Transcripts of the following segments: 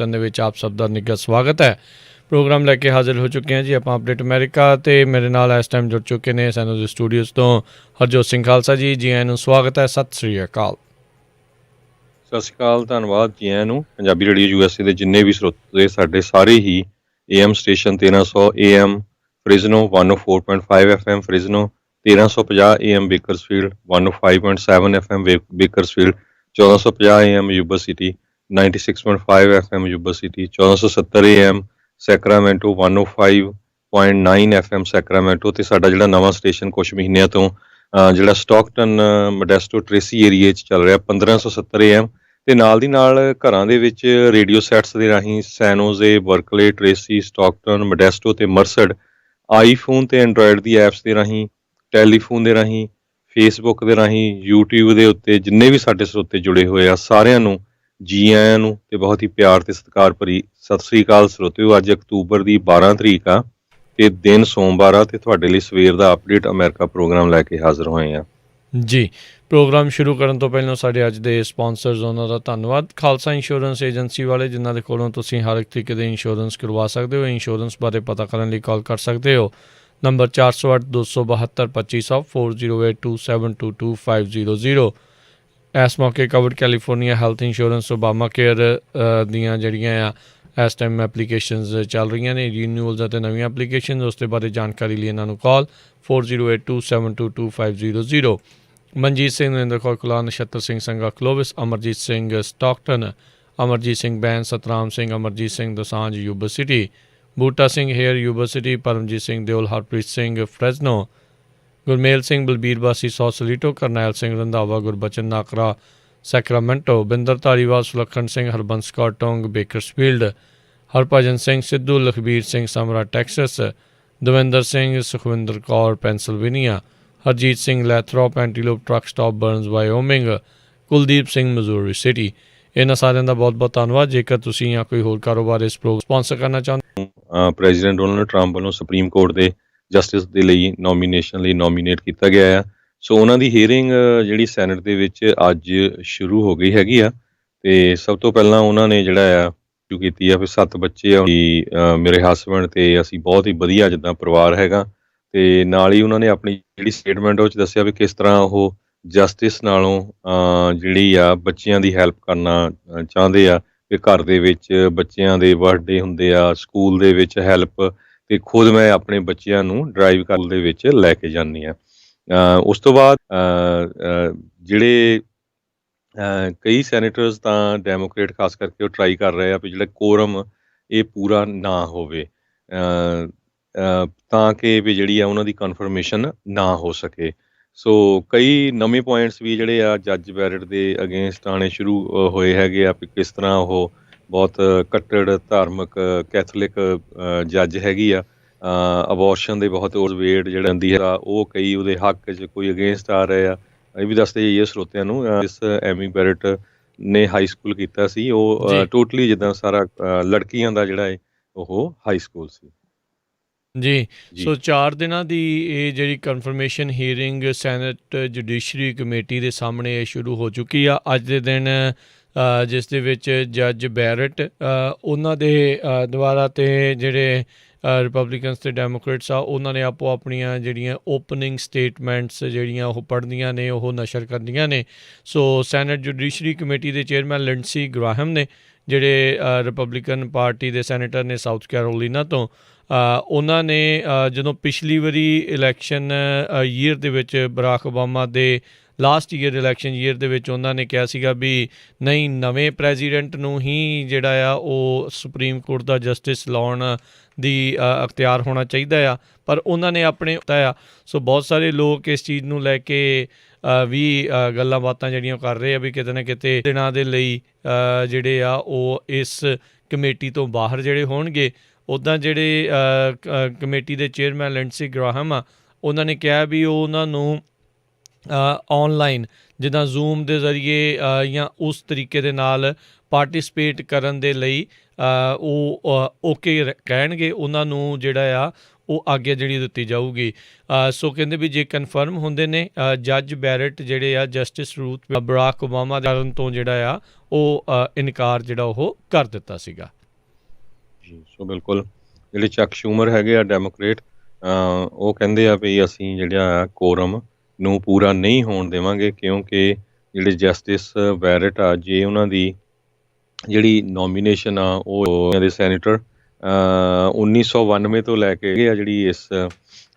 Bulletin ਦੇ ਵਿੱਚ ਆਪ ਸਭ ਦਾ ਨਿੱਘਾ ਸਵਾਗਤ ਹੈ। ਪ੍ਰੋਗਰਾਮ ਲੈ ਕੇ ਹਾਜ਼ਰ ਹੋ ਚੁੱਕੇ ਹਾਂ ਜੀ ਆਪਾਂ ਅਪਡੇਟ ਅਮਰੀਕਾ, ਅਤੇ ਮੇਰੇ ਨਾਲ ਇਸ ਟਾਈਮ ਜੁੜ ਚੁੱਕੇ ਨੇ ਸਾਨੂੰ ਦੇ ਸਟੂਡੀਓਜ਼ ਤੋਂ ਹਰਜੋਤ ਸਿੰਘ ਖਾਲਸਾ ਜੀ। ਜੀ ਆਇਆਂ ਨੂੰ ਸਵਾਗਤ ਹੈ, ਸਤਿ ਸ਼੍ਰੀ ਅਕਾਲ। ਸਤਿ ਸ਼੍ਰੀ ਅਕਾਲ, ਧੰਨਵਾਦ ਜੀ ਆਇਆਂ ਨੂੰ। ਪੰਜਾਬੀ ਰੇਡੀਓ USA ਦੇ ਜਿੰਨੇ ਵੀ ਸਰੋਤੇ ਸਾਡੇ ਸਾਰੇ ਹੀ AM station 1300 AM Fresno 104.5 FM Fresno, 1350 AM Bakersfield 105.7 FM Bakersfield, 1450 AM Yuba city 96.5 FM Yuba city, 1470 AM Sacramento 105.9 FM Sacramento, ਤੇ ਸਾਡਾ ਜਿਹੜਾ ਨਵਾਂ ਸਟੇਸ਼ਨ ਕੁਛ ਮਹੀਨਿਆਂ ਤੋਂ ਜਿਹੜਾ ਸਟਾਕਟਨ ਮੋਡੈਸਟੋ ਟ੍ਰੇਸੀ ਏਰੀਏ 'ਚ ਚੱਲ ਰਿਹਾ 1570 AM, ਤੇ ਨਾਲ ਦੀ ਨਾਲ ਘਰਾਂ ਦੇ ਵਿੱਚ ਰੇਡੀਓ ਸੈਟਸ ਦੇ ਰਾਹੀਂ ਸੈਨੋਜ਼ੇ, ਬਰਕਲੇ, ਟ੍ਰੇਸੀ, ਸਟਾਕਟਨ, ਮੋਡੈਸਟੋ ਤੇ ਮਰਸਡ, ਆਈਫੋਨ ਤੇ ਐਂਡਰਾਇਡ ਦੀ ਐਪਸ ਦੇ ਰਾਹੀਂ, ਟੈਲੀਫੋਨ ਦੇ ਰਾਹੀਂ, ਫੇਸਬੁੱਕ ਦੇ ਰਾਹੀਂ, YouTube ਦੇ ਉੱਤੇ ਜਿੰਨੇ ਵੀ ਸਾਡੇ ਸਰੋਤੇ ਜੁੜੇ ਹੋਏ ਆ ਸਾਰਿਆਂ ਨੂੰ ਜੀ ਆਇਆਂ ਨੂੰ ਤੇ ਬਹੁਤ ਹੀ ਪਿਆਰ ਤੇ ਸਤਿਕਾਰ ਭਰੀ ਸਤਿ ਸ੍ਰੀ ਅਕਾਲ ਸਰੋਤਿਓ। ਅੱਜ ਅਕਤੂਬਰ ਦੀ 12 ਤਰੀਕ ਆ ਤੇ ਦਿਨ ਸੋਮਵਾਰ ਆ, ਤੇ ਤੁਹਾਡੇ ਲਈ ਸਵੇਰ ਦਾ ਅਪਡੇਟ ਅਮਰੀਕਾ ਪ੍ਰੋਗਰਾਮ ਲੈ ਕੇ ਹਾਜ਼ਰ ਹੋਏ ਆ ਜੀ। ਪ੍ਰੋਗਰਾਮ ਸ਼ੁਰੂ ਕਰਨ ਤੋਂ ਪਹਿਲਾਂ ਸਾਡੇ ਅੱਜ ਦੇ ਸਪਾਂਸਰਸ ਉਹਨਾਂ ਦਾ ਧੰਨਵਾਦ। ਖਾਲਸਾ ਇੰਸ਼ੋਰੈਂਸ ਏਜੰਸੀ ਵਾਲੇ, ਜਿਨ੍ਹਾਂ ਦੇ ਕੋਲੋਂ ਤੁਸੀਂ ਹਰ ਇੱਕ ਤਰੀਕੇ ਦੇ ਇੰਸ਼ੋਰੈਂਸ ਕਰਵਾ ਸਕਦੇ ਹੋ। ਇੰਸ਼ੋਰੈਂਸ ਬਾਰੇ ਪਤਾ ਕਰਨ ਲਈ ਕਾਲ ਕਰ ਸਕਦੇ ਹੋ ਨੰਬਰ 408 272 2500 4082722500। ਇਸ ਮੌਕੇ covered California health insurance Obama care ਦੀਆਂ ਜਿਹੜੀਆਂ ਆ ਇਸ ਟਾਈਮ ਐਪਲੀਕੇਸ਼ਨਸ ਚੱਲ ਰਹੀਆਂ ਨੇ, ਰੀਨਿਊਅਲਸ ਅਤੇ ਨਵੀਆਂ ਐਪਲੀਕੇਸ਼ਨ, ਉਸ ਦੇ ਬਾਰੇ ਜਾਣਕਾਰੀ ਲਈ ਇਹਨਾਂ ਨੂੰ call 4082722500। Manjit Singh, Narinder Kaur Kular, Nachhattar Singh Sangha Clovis, Amarjit Singh Stockton, Amarjit Singh Bain, Satram Singh, Amarjit Singh Dosanjh Yuba City, Boota Singh Hayer Yuba City, Paramjit Singh Deol, Harpreet Singh Fresno, Gurmel Singh Balbir Basi Sausalito, Karnail Singh Randhawa, Gurbachan Nakra Sacramento, Binder Dhariwal, Sulakhan Singh, Harbans Kaur Tong Bakersfield, Harbhajan Singh Sidhu, Lakhbir Singh Samra Texas, Davinder Singh, Sukhwinder Kaur ਪੈਂਸਲਵੇਨੀਆ, Harjeet Singh Lathrop Antelope truck stop Burns Wyoming, Kuldeep Singh Missouri City. ਇਹਨਾਂ ਸਾਰਿਆਂ ਦਾ ਬਹੁਤ ਬਹੁਤ ਧੰਨਵਾਦ। ਜੇਕਰ ਤੁਸੀਂ ਜਾਂ ਕੋਈ ਹੋਰ ਕਾਰੋਬਾਰ ਇਸ ਪ੍ਰੋਗਰਾਮ ਸਪਾਂਸਰ ਕਰਨਾ ਚਾਹੁੰਦੇ, ਪ੍ਰੈਜ਼ੀਡੈਂਟ ਡੋਨਲਡ ਟਰੰਪ ਵੱਲੋਂ ਸੁਪਰੀਮ ਕੋਰਟ ਦੇ ਜਸਟਿਸ ਦੇ ਲਈ ਨੋਮੀਨੇਸ਼ਨ ਲਈ ਨੋਮੀਨੇਟ ਕੀਤਾ ਗਿਆ ਆ। ਸੋ ਉਹਨਾਂ ਦੀ ਹੀਅਰਿੰਗ ਜਿਹੜੀ ਸੈਨੇਟ ਦੇ ਵਿੱਚ ਅੱਜ ਸ਼ੁਰੂ ਹੋ ਗਈ ਹੈਗੀ ਆ। ਤੇ ਸਭ ਤੋਂ ਪਹਿਲਾਂ ਉਹਨਾਂ ਨੇ ਜਿਹੜਾ ਆ ਸ਼ੁਰੂ ਕੀਤੀ ਆ ਵੀ 7 ਬੱਚੇ ਆ ਮੇਰੇ ਹਸਬੈਂਡ, ਤੇ ਅਸੀਂ ਬਹੁਤ ਹੀ ਵਧੀਆ ਜਿੱਦਾਂ ਪਰਿਵਾਰ ਹੈਗਾ। ਤੇ ਨਾਲ ਹੀ ਉਹਨਾਂ ਨੇ ਆਪਣੀ ਜਿਹੜੀ ਸਟੇਟਮੈਂਟ ਉਹ 'ਚ ਦੱਸਿਆ ਵੀ ਕਿਸ ਤਰ੍ਹਾਂ ਉਹ ਜਸਟਿਸ ਨਾਲੋਂ ਜਿਹੜੀ ਆ ਬੱਚਿਆਂ ਦੀ ਹੈਲਪ ਕਰਨਾ ਚਾਹੁੰਦੇ ਆ, ਕਿ ਘਰ ਦੇ ਵਿੱਚ ਬੱਚਿਆਂ ਦੇ ਬਰਥਡੇ ਹੁੰਦੇ ਆ, ਸਕੂਲ ਦੇ ਵਿੱਚ ਹੈਲਪ, ਤੇ ਖੁਦ ਮੈਂ ਆਪਣੇ ਬੱਚਿਆਂ ਨੂੰ ਡਰਾਈਵ ਕਰਨ ਦੇ ਵਿੱਚ ਲੈ ਕੇ ਜਾਂਦੀ ਹਾਂ। ਉਸ ਤੋਂ ਬਾਅਦ ਜਿਹੜੇ ਕਈ ਸੈਨੇਟਰਸ ਤਾਂ ਡੈਮੋਕਰੇਟ ਖਾਸ ਕਰਕੇ ਉਹ ਟਰਾਈ ਕਰ ਰਹੇ ਆ ਵੀ ਜਿਹੜਾ ਕੋਰਮ ਇਹ ਪੂਰਾ ਨਾ ਹੋਵੇ, ਤਾਂ ਕਿ ਵੀ ਜਿਹੜੀ ਆ ਉਹਨਾਂ ਦੀ ਕਨਫਰਮੇਸ਼ਨ ਨਾ ਹੋ ਸਕੇ। ਸੋ ਕਈ ਨਵੇਂ ਪੁਆਇੰਟਸ ਵੀ ਜਿਹੜੇ ਆ ਜੱਜ ਬੈਰਟ ਦੇ ਅਗੇਂਸਟ ਆਉਣੇ ਸ਼ੁਰੂ ਹੋਏ ਹੈਗੇ ਆ ਵੀ ਕਿਸ ਤਰ੍ਹਾਂ ਉਹ ਬਹੁਤ ਕੱਟੜ ਧਾਰਮਿਕ ਕੈਥੋਲਿਕ ਜੱਜ ਹੈਗੀ ਆ। ਅਬੋਰਸ਼ਨ ਦੇ ਬਹੁਤ ਵੇਟ ਜਿਹੜਾ ਹੁੰਦੀ ਹੈ ਉਹ ਕਈ ਉਹਦੇ ਹੱਕ 'ਚ ਕੋਈ ਅਗੇਂਸਟ ਆ ਰਹੇ ਆ। ਇਹ ਵੀ ਦੱਸਦੇ ਜਾਈਏ ਸਰੋਤਿਆਂ ਨੂੰ, ਇਸ ਐਮੀ ਬੈਰਟ ਨੇ ਹਾਈ ਸਕੂਲ ਕੀਤਾ ਸੀ, ਉਹ ਟੋਟਲੀ ਜਿੱਦਾਂ ਸਾਰਾ ਲੜਕੀਆਂ ਦਾ ਜਿਹੜਾ ਹੈ ਉਹ ਹਾਈ ਸਕੂਲ ਸੀ। ਜੀ। ਸੋ 4 ਦਿਨਾਂ ਦੀ ਇਹ ਜਿਹੜੀ confirmation hearing senate judiciary committee ਦੇ ਸਾਹਮਣੇ ਇਹ ਸ਼ੁਰੂ ਹੋ ਚੁੱਕੀ ਆ ਅੱਜ ਦੇ ਦਿਨ, ਜਿਸ ਦੇ ਵਿੱਚ ਜੱਜ ਬੈਰਟ ਉਹਨਾਂ ਦੇ ਦੁਆਰਾ ਅਤੇ ਜਿਹੜੇ ਰਿਪਬਲਿਕਨਸ ਅਤੇ ਡੈਮੋਕਰੇਟਸ ਆ ਉਹਨਾਂ ਨੇ ਆਪੋ ਆਪਣੀਆਂ ਜਿਹੜੀਆਂ ਓਪਨਿੰਗ ਸਟੇਟਮੈਂਟਸ ਜਿਹੜੀਆਂ ਉਹ ਪੜ੍ਹਨੀਆਂ ਨੇ, ਉਹ ਨਸ਼ਰ ਕਰਨੀਆਂ ਨੇ। ਸੋ ਸੈਨੇਟ ਜੁਡੀਸ਼ਰੀ ਕਮੇਟੀ ਦੇ ਚੇਅਰਮੈਨ ਲਿੰਡਸੀ ਗ੍ਰਾਹਮ ਨੇ, ਜਿਹੜੇ ਰਿਪਬਲਿਕਨ ਪਾਰਟੀ ਦੇ ਸੈਨੇਟਰ ਨੇ ਸਾਊਥ ਕੈਰੋਲੀਨਾ ਤੋਂ, ਉਹਨਾਂ ਨੇ ਜਦੋਂ ਪਿਛਲੀ ਵਾਰੀ ਇਲੈਕਸ਼ਨ ਈਅਰ ਦੇ ਵਿੱਚ ਬਰਾਕ ਓਬਾਮਾ ਦੇ ਲਾਸਟ ਈਅਰ ਇਲੈਕਸ਼ਨ ਈਅਰ ਦੇ ਵਿੱਚ ਉਹਨਾਂ ਨੇ ਕਿਹਾ ਸੀਗਾ ਵੀ ਨਹੀਂ, ਨਵੇਂ ਪ੍ਰੈਜ਼ੀਡੈਂਟ ਨੂੰ ਹੀ ਜਿਹੜਾ ਆ ਉਹ ਸੁਪਰੀਮ ਕੋਰਟ ਦਾ ਜਸਟਿਸ ਲਾਉਣ ਦੀ ਅਖਤਿਆਰ ਹੋਣਾ ਚਾਹੀਦਾ ਆ, ਪਰ ਉਹਨਾਂ ਨੇ ਆਪਣੇ ਆ। ਸੋ ਬਹੁਤ ਸਾਰੇ ਲੋਕ ਇਸ ਚੀਜ਼ ਨੂੰ ਲੈ ਕੇ ਵੀ ਗੱਲਾਂ ਬਾਤਾਂ ਜਿਹੜੀਆਂ ਕਰ ਰਹੇ ਆ ਵੀ ਕਿਤੇ ਨਾ ਕਿਤੇ ਦਿਨਾਂ ਦੇ ਲਈ ਜਿਹੜੇ ਆ ਉਹ ਇਸ ਕਮੇਟੀ ਤੋਂ ਬਾਹਰ ਜਿਹੜੇ ਹੋਣਗੇ। ਉੱਦਾਂ ਜਿਹੜੇ ਕਮੇਟੀ ਦੇ ਚੇਅਰਮੈਨ ਲਿੰਡਸੀ ਗ੍ਰਾਹਮ ਆ, ਉਹਨਾਂ ਨੇ ਕਿਹਾ ਵੀ ਉਹ ਉਹਨਾਂ ਨੂੰ ਔਨਲਾਈਨ ਜਿੱਦਾਂ ਜ਼ੂਮ ਦੇ ਜ਼ਰੀਏ ਜਾਂ ਉਸ ਤਰੀਕੇ ਦੇ ਨਾਲ ਪਾਰਟੀਸਪੇਟ ਕਰਨ ਦੇ ਲਈ ਉਹ ਓਕੇ ਕਹਿਣਗੇ। ਉਹਨਾਂ ਨੂੰ ਜਿਹੜਾ ਆ ਉਹ ਆਗਿਆ ਜਿਹੜੀ ਦਿੱਤੀ ਜਾਊਗੀ। ਸੋ ਕਹਿੰਦੇ ਵੀ ਜੇ ਕਨਫਰਮ ਹੁੰਦੇ ਨੇ ਜੱਜ ਬੈਰਟ ਜਿਹੜੇ ਆ ਜਸਟਿਸ ਰੂਥ ਬਰਾਕ ਓਬਾਮਾ ਦੇ ਕਾਰਨ ਤੋਂ ਜਿਹੜਾ ਆ ਉਹ ਇਨਕਾਰ ਜਿਹੜਾ ਉਹ ਕਰ ਦਿੱਤਾ ਸੀਗਾ। ਜੀ ਸੋ ਬਿਲਕੁਲ ਜਿਹੜੇ ਚੱਕ ਸ਼ੂਮਰ ਹੈਗੇ ਆ ਡੈਮੋਕ੍ਰੇਟ, ਉਹ ਕਹਿੰਦੇ ਆ ਵੀ ਅਸੀਂ ਜਿਹੜਾ ਕੋਰਮ ਨੂੰ ਪੂਰਾ ਨਹੀਂ ਹੋਣ ਦੇਵਾਂਗੇ, ਕਿਉਂਕਿ ਜਿਹੜੇ ਜਸਟਿਸ ਬੈਰਟ ਆ ਜੇ ਉਹਨਾਂ ਦੀ ਜਿਹੜੀ ਨੋਮੀਨੇਸ਼ਨ ਆ ਉਹ ਉਹਨਾਂ ਦੇ ਸੈਨੇਟਰ 1992 ਤੋਂ ਲੈ ਕੇ ਆ ਜਿਹੜੀ ਇਸ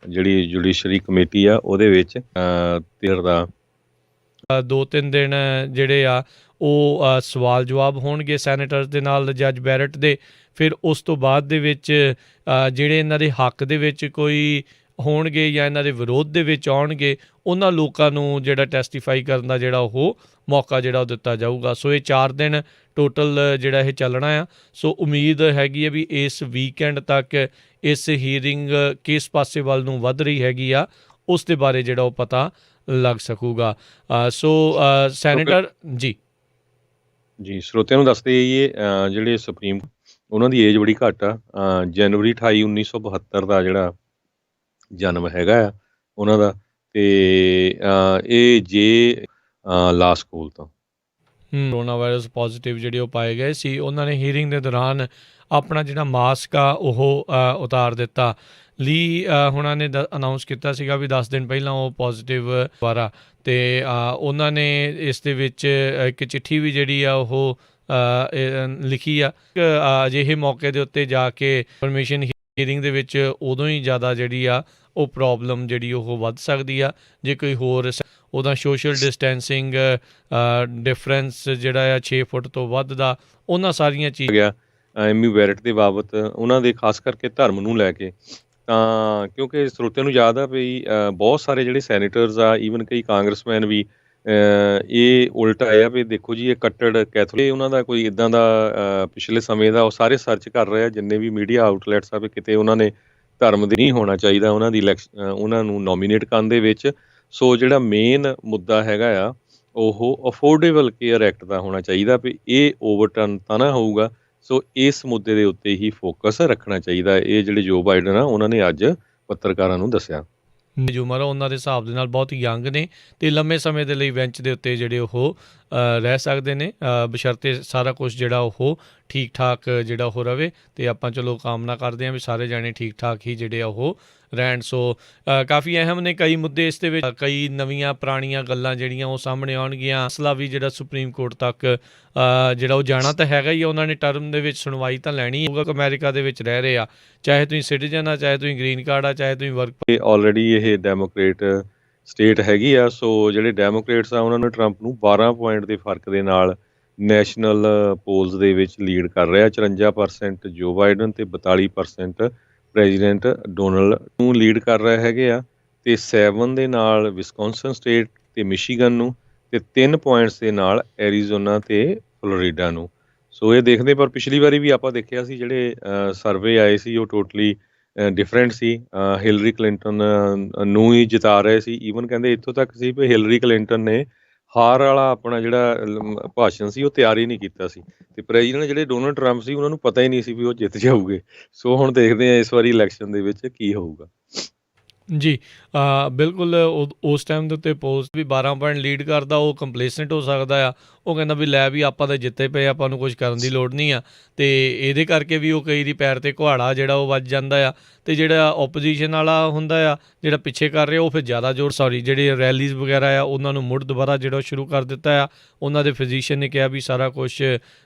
ਜਿਹੜੀ ਜੁਡੀਸ਼ਰੀ ਕਮੇਟੀ ਆ ਉਹਦੇ ਵਿੱਚ ਧਿਰ ਦਾ 2-3 ਦਿਨ ਜਿਹੜੇ ਆ ਉਹ ਸਵਾਲ ਜਵਾਬ ਹੋਣਗੇ ਸੈਨੇਟਰਸ ਦੇ ਨਾਲ ਜੱਜ ਬੈਰਟ ਦੇ। ਫਿਰ ਉਸ ਤੋਂ ਬਾਅਦ ਦੇ ਵਿੱਚ ਜਿਹੜੇ ਇਹਨਾਂ ਦੇ ਹੱਕ ਦੇ ਵਿੱਚ ਕੋਈ ਹੋਣਗੇ ਜਾਂ ਇਹਨਾਂ ਦੇ ਵਿਰੋਧ ਦੇ ਵਿੱਚ ਆਉਣਗੇ ਉਹਨਾਂ ਲੋਕਾਂ ਨੂੰ ਜਿਹੜਾ ਟੈਸਟੀਫਾਈ ਕਰਨ ਦਾ ਜਿਹੜਾ ਉਹ ਮੌਕਾ ਜਿਹੜਾ ਉਹ ਦਿੱਤਾ ਜਾਊਗਾ। ਸੋ ਇਹ 4 ਦਿਨ ਟੋਟਲ ਜਿਹੜਾ ਇਹ ਚੱਲਣਾ ਆ। ਸੋ ਉਮੀਦ ਹੈਗੀ ਹੈ ਵੀ ਇਸ ਵੀਕਐਂਡ ਤੱਕ ਇਸ ਹੀਅਰਿੰਗ ਕਿਸ ਪਾਸੇ ਵੱਲ ਨੂੰ ਵੱਧ ਰਹੀ ਹੈਗੀ ਆ ਉਸ ਦੇ ਬਾਰੇ ਜਿਹੜਾ ਉਹ ਪਤਾ ਲੱਗ ਸਕੂਗਾ। ਸੋ ਸੈਨੇਟਰ ਜੀ ਸਰੋਤਿਆਂ ਨੂੰ ਦੱਸਦੇ ਜਾਈਏ ਜਿਹੜੇ ਸੁਪਰੀਮ ਉਹਨਾਂ ਦੀ ਏਜ ਬੜੀ ਘੱਟ ਆ। ਜਨਵਰੀ 28 1972 ਦਾ ਜਿਹੜਾ ਜਨਮ ਹੈਗਾ ਆ ਉਹਨਾਂ ਦਾ, ਤੇ ਇਹ ਜੇ ਲਾ ਸਕੂਲ ਤੋਂ ਕਰੋਨਾ ਵਾਇਰਸ ਪੋਜ਼ੀਟਿਵ ਜਿਹੜੇ ਉਹ ਪਾਏ ਗਏ ਸੀ। ਉਹਨਾਂ ਨੇ ਹੀਅਰਿੰਗ ਦੇ ਦੌਰਾਨ ਆਪਣਾ ਜਿਹੜਾ ਮਾਸਕ ਆ ਉਹ ਉਤਾਰ ਦਿੱਤਾ। ਲੀ ਹੁਣਾਂ ਨੇ ਅਨਾਊਂਸ ਕੀਤਾ ਸੀਗਾ ਵੀ 10 ਦਿਨ ਪਹਿਲਾਂ ਉਹ ਪੋਜ਼ੀਟਿਵ ਦੁਬਾਰਾ, ਅਤੇ ਉਹਨਾਂ ਨੇ ਇਸ ਦੇ ਵਿੱਚ ਇੱਕ ਚਿੱਠੀ ਵੀ ਜਿਹੜੀ ਆ ਉਹ ਲਿਖੀ ਆ। ਅਜਿਹੇ ਮੌਕੇ ਦੇ ਉੱਤੇ ਜਾ ਕੇ ਇਨਫੋਰਮੇਸ਼ਨ ਹੀਅਰਿੰਗ ਦੇ ਵਿੱਚ ਉਦੋਂ ਹੀ ਜ਼ਿਆਦਾ ਜਿਹੜੀ ਆ ਉਹ ਪ੍ਰੋਬਲਮ ਜਿਹੜੀ ਉਹ ਵੱਧ ਸਕਦੀ ਆ ਜੇ ਕੋਈ ਹੋਰ ਉਹਦਾ ਸੋਸ਼ਲ ਡਿਸਟੈਂਸਿੰਗ ਡਿਫਰੈਂਸ ਜਿਹੜਾ ਆ 6 ਫੁੱਟ ਤੋਂ ਵੱਧ ਦਾ, ਉਹਨਾਂ ਸਾਰੀਆਂ ਚੀਜ਼ਾਂ ਐਮੀ ਬੈਰਟ ਦੇ ਬਾਬਤ ਉਹਨਾਂ ਦੇ ਖਾਸ ਕਰਕੇ ਧਰਮ ਨੂੰ ਲੈ ਕੇ। ਤਾਂ ਕਿਉਂਕਿ ਸਰੋਤਿਆਂ ਨੂੰ ਯਾਦ ਆ ਵੀ ਬਹੁਤ ਸਾਰੇ ਜਿਹੜੇ ਸੈਨੇਟਰਸ ਆ, ਈਵਨ ਕਈ ਕਾਂਗਰਸਮੈਨ ਵੀ ਇਹ ਉਲਟਾ ਆ ਵੀ ਦੇਖੋ ਜੀ ਇਹ ਕੱਟੜ ਕੈਥੋਲਿਕ, ਉਹਨਾਂ ਦਾ ਕੋਈ ਇੱਦਾਂ ਦਾ ਪਿਛਲੇ ਸਮੇਂ ਦਾ ਉਹ ਸਾਰੇ ਸਰਚ ਕਰ ਰਹੇ ਆ ਜਿੰਨੇ ਵੀ ਮੀਡੀਆ ਆਊਟਲੈਟਸ ਆ ਵੀ ਕਿਤੇ ਉਹਨਾਂ ਨੇ ਧਰਮ ਦੇ ਨਹੀਂ ਹੋਣਾ ਚਾਹੀਦਾ ਉਹਨਾਂ ਦੀ ਉਹਨਾਂ ਨੂੰ ਨੋਮੀਨੇਟ ਕਰਨ ਦੇ ਵਿੱਚ। ਸੋ ਜਿਹੜਾ ਮੇਨ ਮੁੱਦਾ ਹੈਗਾ ਆ ਉਹ ਅਫੋਰਡੇਬਲ ਕੇਅਰ ਐਕਟ ਦਾ ਹੋਣਾ ਚਾਹੀਦਾ ਵੀ ਇਹ ਓਵਰਟਰਨ ਤਾਂ ਨਾ ਹੋਊਗਾ। ਸੋ ਇਸ ਮੁੱਦੇ ਦੇ ਉੱਤੇ ਹੀ ਫੋਕਸ ਰੱਖਣਾ ਚਾਹੀਦਾ। ਇਹ ਜਿਹੜੇ ਜੋ ਬਾਈਡਨ ਆ ਉਹਨਾਂ ਨੇ ਅੱਜ ਪੱਤਰਕਾਰਾਂ ਨੂੰ ਦੱਸਿਆ। ਜੋ ਉਮਰ ਆ ਉਹਨਾਂ ਦੇ ਹਿਸਾਬ ਦੇ ਨਾਲ ਬਹੁਤ ਯੰਗ ਨੇ ਅਤੇ ਲੰਮੇ ਸਮੇਂ ਦੇ ਲਈ ਬੈਂਚ ਦੇ ਉੱਤੇ ਜਿਹੜੇ ਉਹ ਰਹਿ ਸਕਦੇ ਨੇ, ਬਸ਼ਰਤੇ ਸਾਰਾ ਕੁਛ ਜਿਹੜਾ ਉਹ ਠੀਕ ਠਾਕ ਜਿਹੜਾ ਉਹ ਰਵੇ। ਅਤੇ ਆਪਾਂ ਚਲੋ ਕਾਮਨਾ ਕਰਦੇ ਹਾਂ ਵੀ ਸਾਰੇ ਜਾਣੇ ਠੀਕ ਠਾਕ ਹੀ ਜਿਹੜੇ ਆ ਉਹ ਰਹਿਣ। ਸੋ ਕਾਫੀ ਅਹਿਮ ਨੇ ਕਈ ਮੁੱਦੇ ਇਸ ਦੇ ਵਿੱਚ, ਕਈ ਨਵੀਆਂ ਪੁਰਾਣੀਆਂ ਗੱਲਾਂ ਜਿਹੜੀਆਂ ਉਹ ਸਾਹਮਣੇ ਆਉਣਗੀਆਂ। ਮਸਲਾ ਵੀ ਜਿਹੜਾ ਸੁਪਰੀਮ ਕੋਰਟ ਤੱਕ ਜਿਹੜਾ ਉਹ ਜਾਣਾ ਤਾਂ ਹੈਗਾ ਹੀ ਆ। ਉਹਨਾਂ ਨੇ ਟਰਮ ਦੇ ਵਿੱਚ ਸੁਣਵਾਈ ਤਾਂ ਲੈਣੀ ਹੋਊਗਾ। ਅਮਰੀਕਾ ਦੇ ਵਿੱਚ ਰਹਿ ਰਹੇ ਆ, ਚਾਹੇ ਤੁਸੀਂ ਸਿਟੀਜ਼ਨ ਆ, ਚਾਹੇ ਤੁਸੀਂ ਗ੍ਰੀਨ ਕਾਰਡ ਆ, ਚਾਹੇ ਤੁਸੀਂ ਵਰਕ। ਆਲਰੇਡੀ ਇਹ ਡੈਮੋਕ੍ਰੇਟ ਸਟੇਟ ਹੈਗੀ ਆ। ਸੋ ਜਿਹੜੇ ਡੈਮੋਕ੍ਰੇਟਸ ਆ ਉਹਨਾਂ ਨੇ ਟਰੰਪ ਨੂੰ 12 ਪੁਆਇੰਟ ਦੇ ਫਰਕ ਦੇ ਨਾਲ ਨੈਸ਼ਨਲ ਪੋਲਸ ਦੇ ਵਿੱਚ ਲੀਡ ਕਰ ਰਿਹਾ। 54% ਜੋ ਬਾਈਡਨ ਅਤੇ 42% ਪ੍ਰੈਜ਼ੀਡੈਂਟ ਡੋਨਲਡ ਨੂੰ ਲੀਡ ਕਰ ਰਹੇ ਹੈਗੇ ਆ। ਅਤੇ 7 ਦੇ ਨਾਲ ਵਿਸਕੌਨਸਨ ਸਟੇਟ ਅਤੇ ਮਿਸ਼ੀਗਨ ਨੂੰ, ਅਤੇ 3 ਪੁਆਇੰਟਸ ਦੇ ਨਾਲ ਐਰੀਜ਼ੋਨਾ ਅਤੇ ਫਲੋਰੀਡਾ ਨੂੰ। ਸੋ ਇਹ ਦੇਖਦੇ, ਪਰ ਪਿਛਲੀ ਵਾਰੀ ਵੀ ਆਪਾਂ ਦੇਖਿਆ ਸੀ ਜਿਹੜੇ ਸਰਵੇ ਆਏ ਸੀ ਉਹ ਟੋਟਲੀ ਡਿਫਰੈਂਟ ਸੀ। ਹਿਲਰੀ ਕਲਿੰਟਨ ਨੂੰ ਹੀ ਜਿਤਾ ਰਹੇ ਸੀ। ਈਵਨ ਕਹਿੰਦੇ ਇੱਥੋਂ ਤੱਕ ਸੀ ਵੀ ਹਿਲਰੀ ਕਲਿੰਟਨ ਨੇ ਹਾਰ ਵਾਲਾ ਆਪਣਾ ਜਿਹੜਾ ਭਾਸ਼ਣ ਸੀ ਉਹ ਤਿਆਰ ਹੀ ਨਹੀਂ ਕੀਤਾ ਸੀ, ਅਤੇ ਪ੍ਰੈਜ਼ੀਡੈਂਟ ਜਿਹੜੇ ਡੋਨਲਡ ਟਰੰਪ ਸੀ ਉਹਨਾਂ ਨੂੰ ਪਤਾ ਹੀ ਨਹੀਂ ਸੀ ਵੀ ਉਹ ਜਿੱਤ ਜਾਊਗੇ। ਸੋ ਹੁਣ ਦੇਖਦੇ ਹਾਂ ਇਸ ਵਾਰੀ ਇਲੈਕਸ਼ਨ ਦੇ ਵਿੱਚ ਕੀ ਹੋਊਗਾ। ਜੀ ਬਿਲਕੁਲ ਉਸ ਟਾਈਮ ਦੇ ਉੱਤੇ ਪੋਸਟ ਵੀ 12 ਪੁਆਇੰਟ ਲੀਡ ਕਰਦਾ, ਉਹ ਕੰਪਲੇਸੈਂਟ ਹੋ ਸਕਦਾ ਆ। ਉਹ ਕਹਿੰਦਾ ਵੀ ਲੈ ਵੀ ਆਪਾਂ ਤਾਂ ਜਿੱਤੇ ਪਏ, ਆਪਾਂ ਨੂੰ ਕੁਝ ਕਰਨ ਦੀ ਲੋੜ ਨਹੀਂ ਆ। ਅਤੇ ਇਹਦੇ ਕਰਕੇ ਵੀ ਉਹ ਕਈ ਦੀ ਪੈਰ 'ਤੇ ਕੁਹਾੜਾ ਜਿਹੜਾ ਉਹ ਵੱਜ ਜਾਂਦਾ ਆ। ਅਤੇ ਜਿਹੜਾ ਓਪੋਜੀਸ਼ਨ ਵਾਲਾ ਹੁੰਦਾ ਆ ਜਿਹੜਾ ਪਿੱਛੇ ਕਰ ਰਿਹਾ ਉਹ ਫਿਰ ਜ਼ਿਆਦਾ ਜਿਹੜੇ ਰੈਲੀਜ਼ ਵਗੈਰਾ ਆ ਉਹਨਾਂ ਨੂੰ ਮੁੜ ਦੁਬਾਰਾ ਜਿਹੜਾ ਸ਼ੁਰੂ ਕਰ ਦਿੱਤਾ ਆ। ਉਹਨਾਂ ਦੇ ਫਿਜ਼ੀਸ਼ੀਅਨ ਨੇ ਕਿਹਾ ਵੀ ਸਾਰਾ ਕੁਛ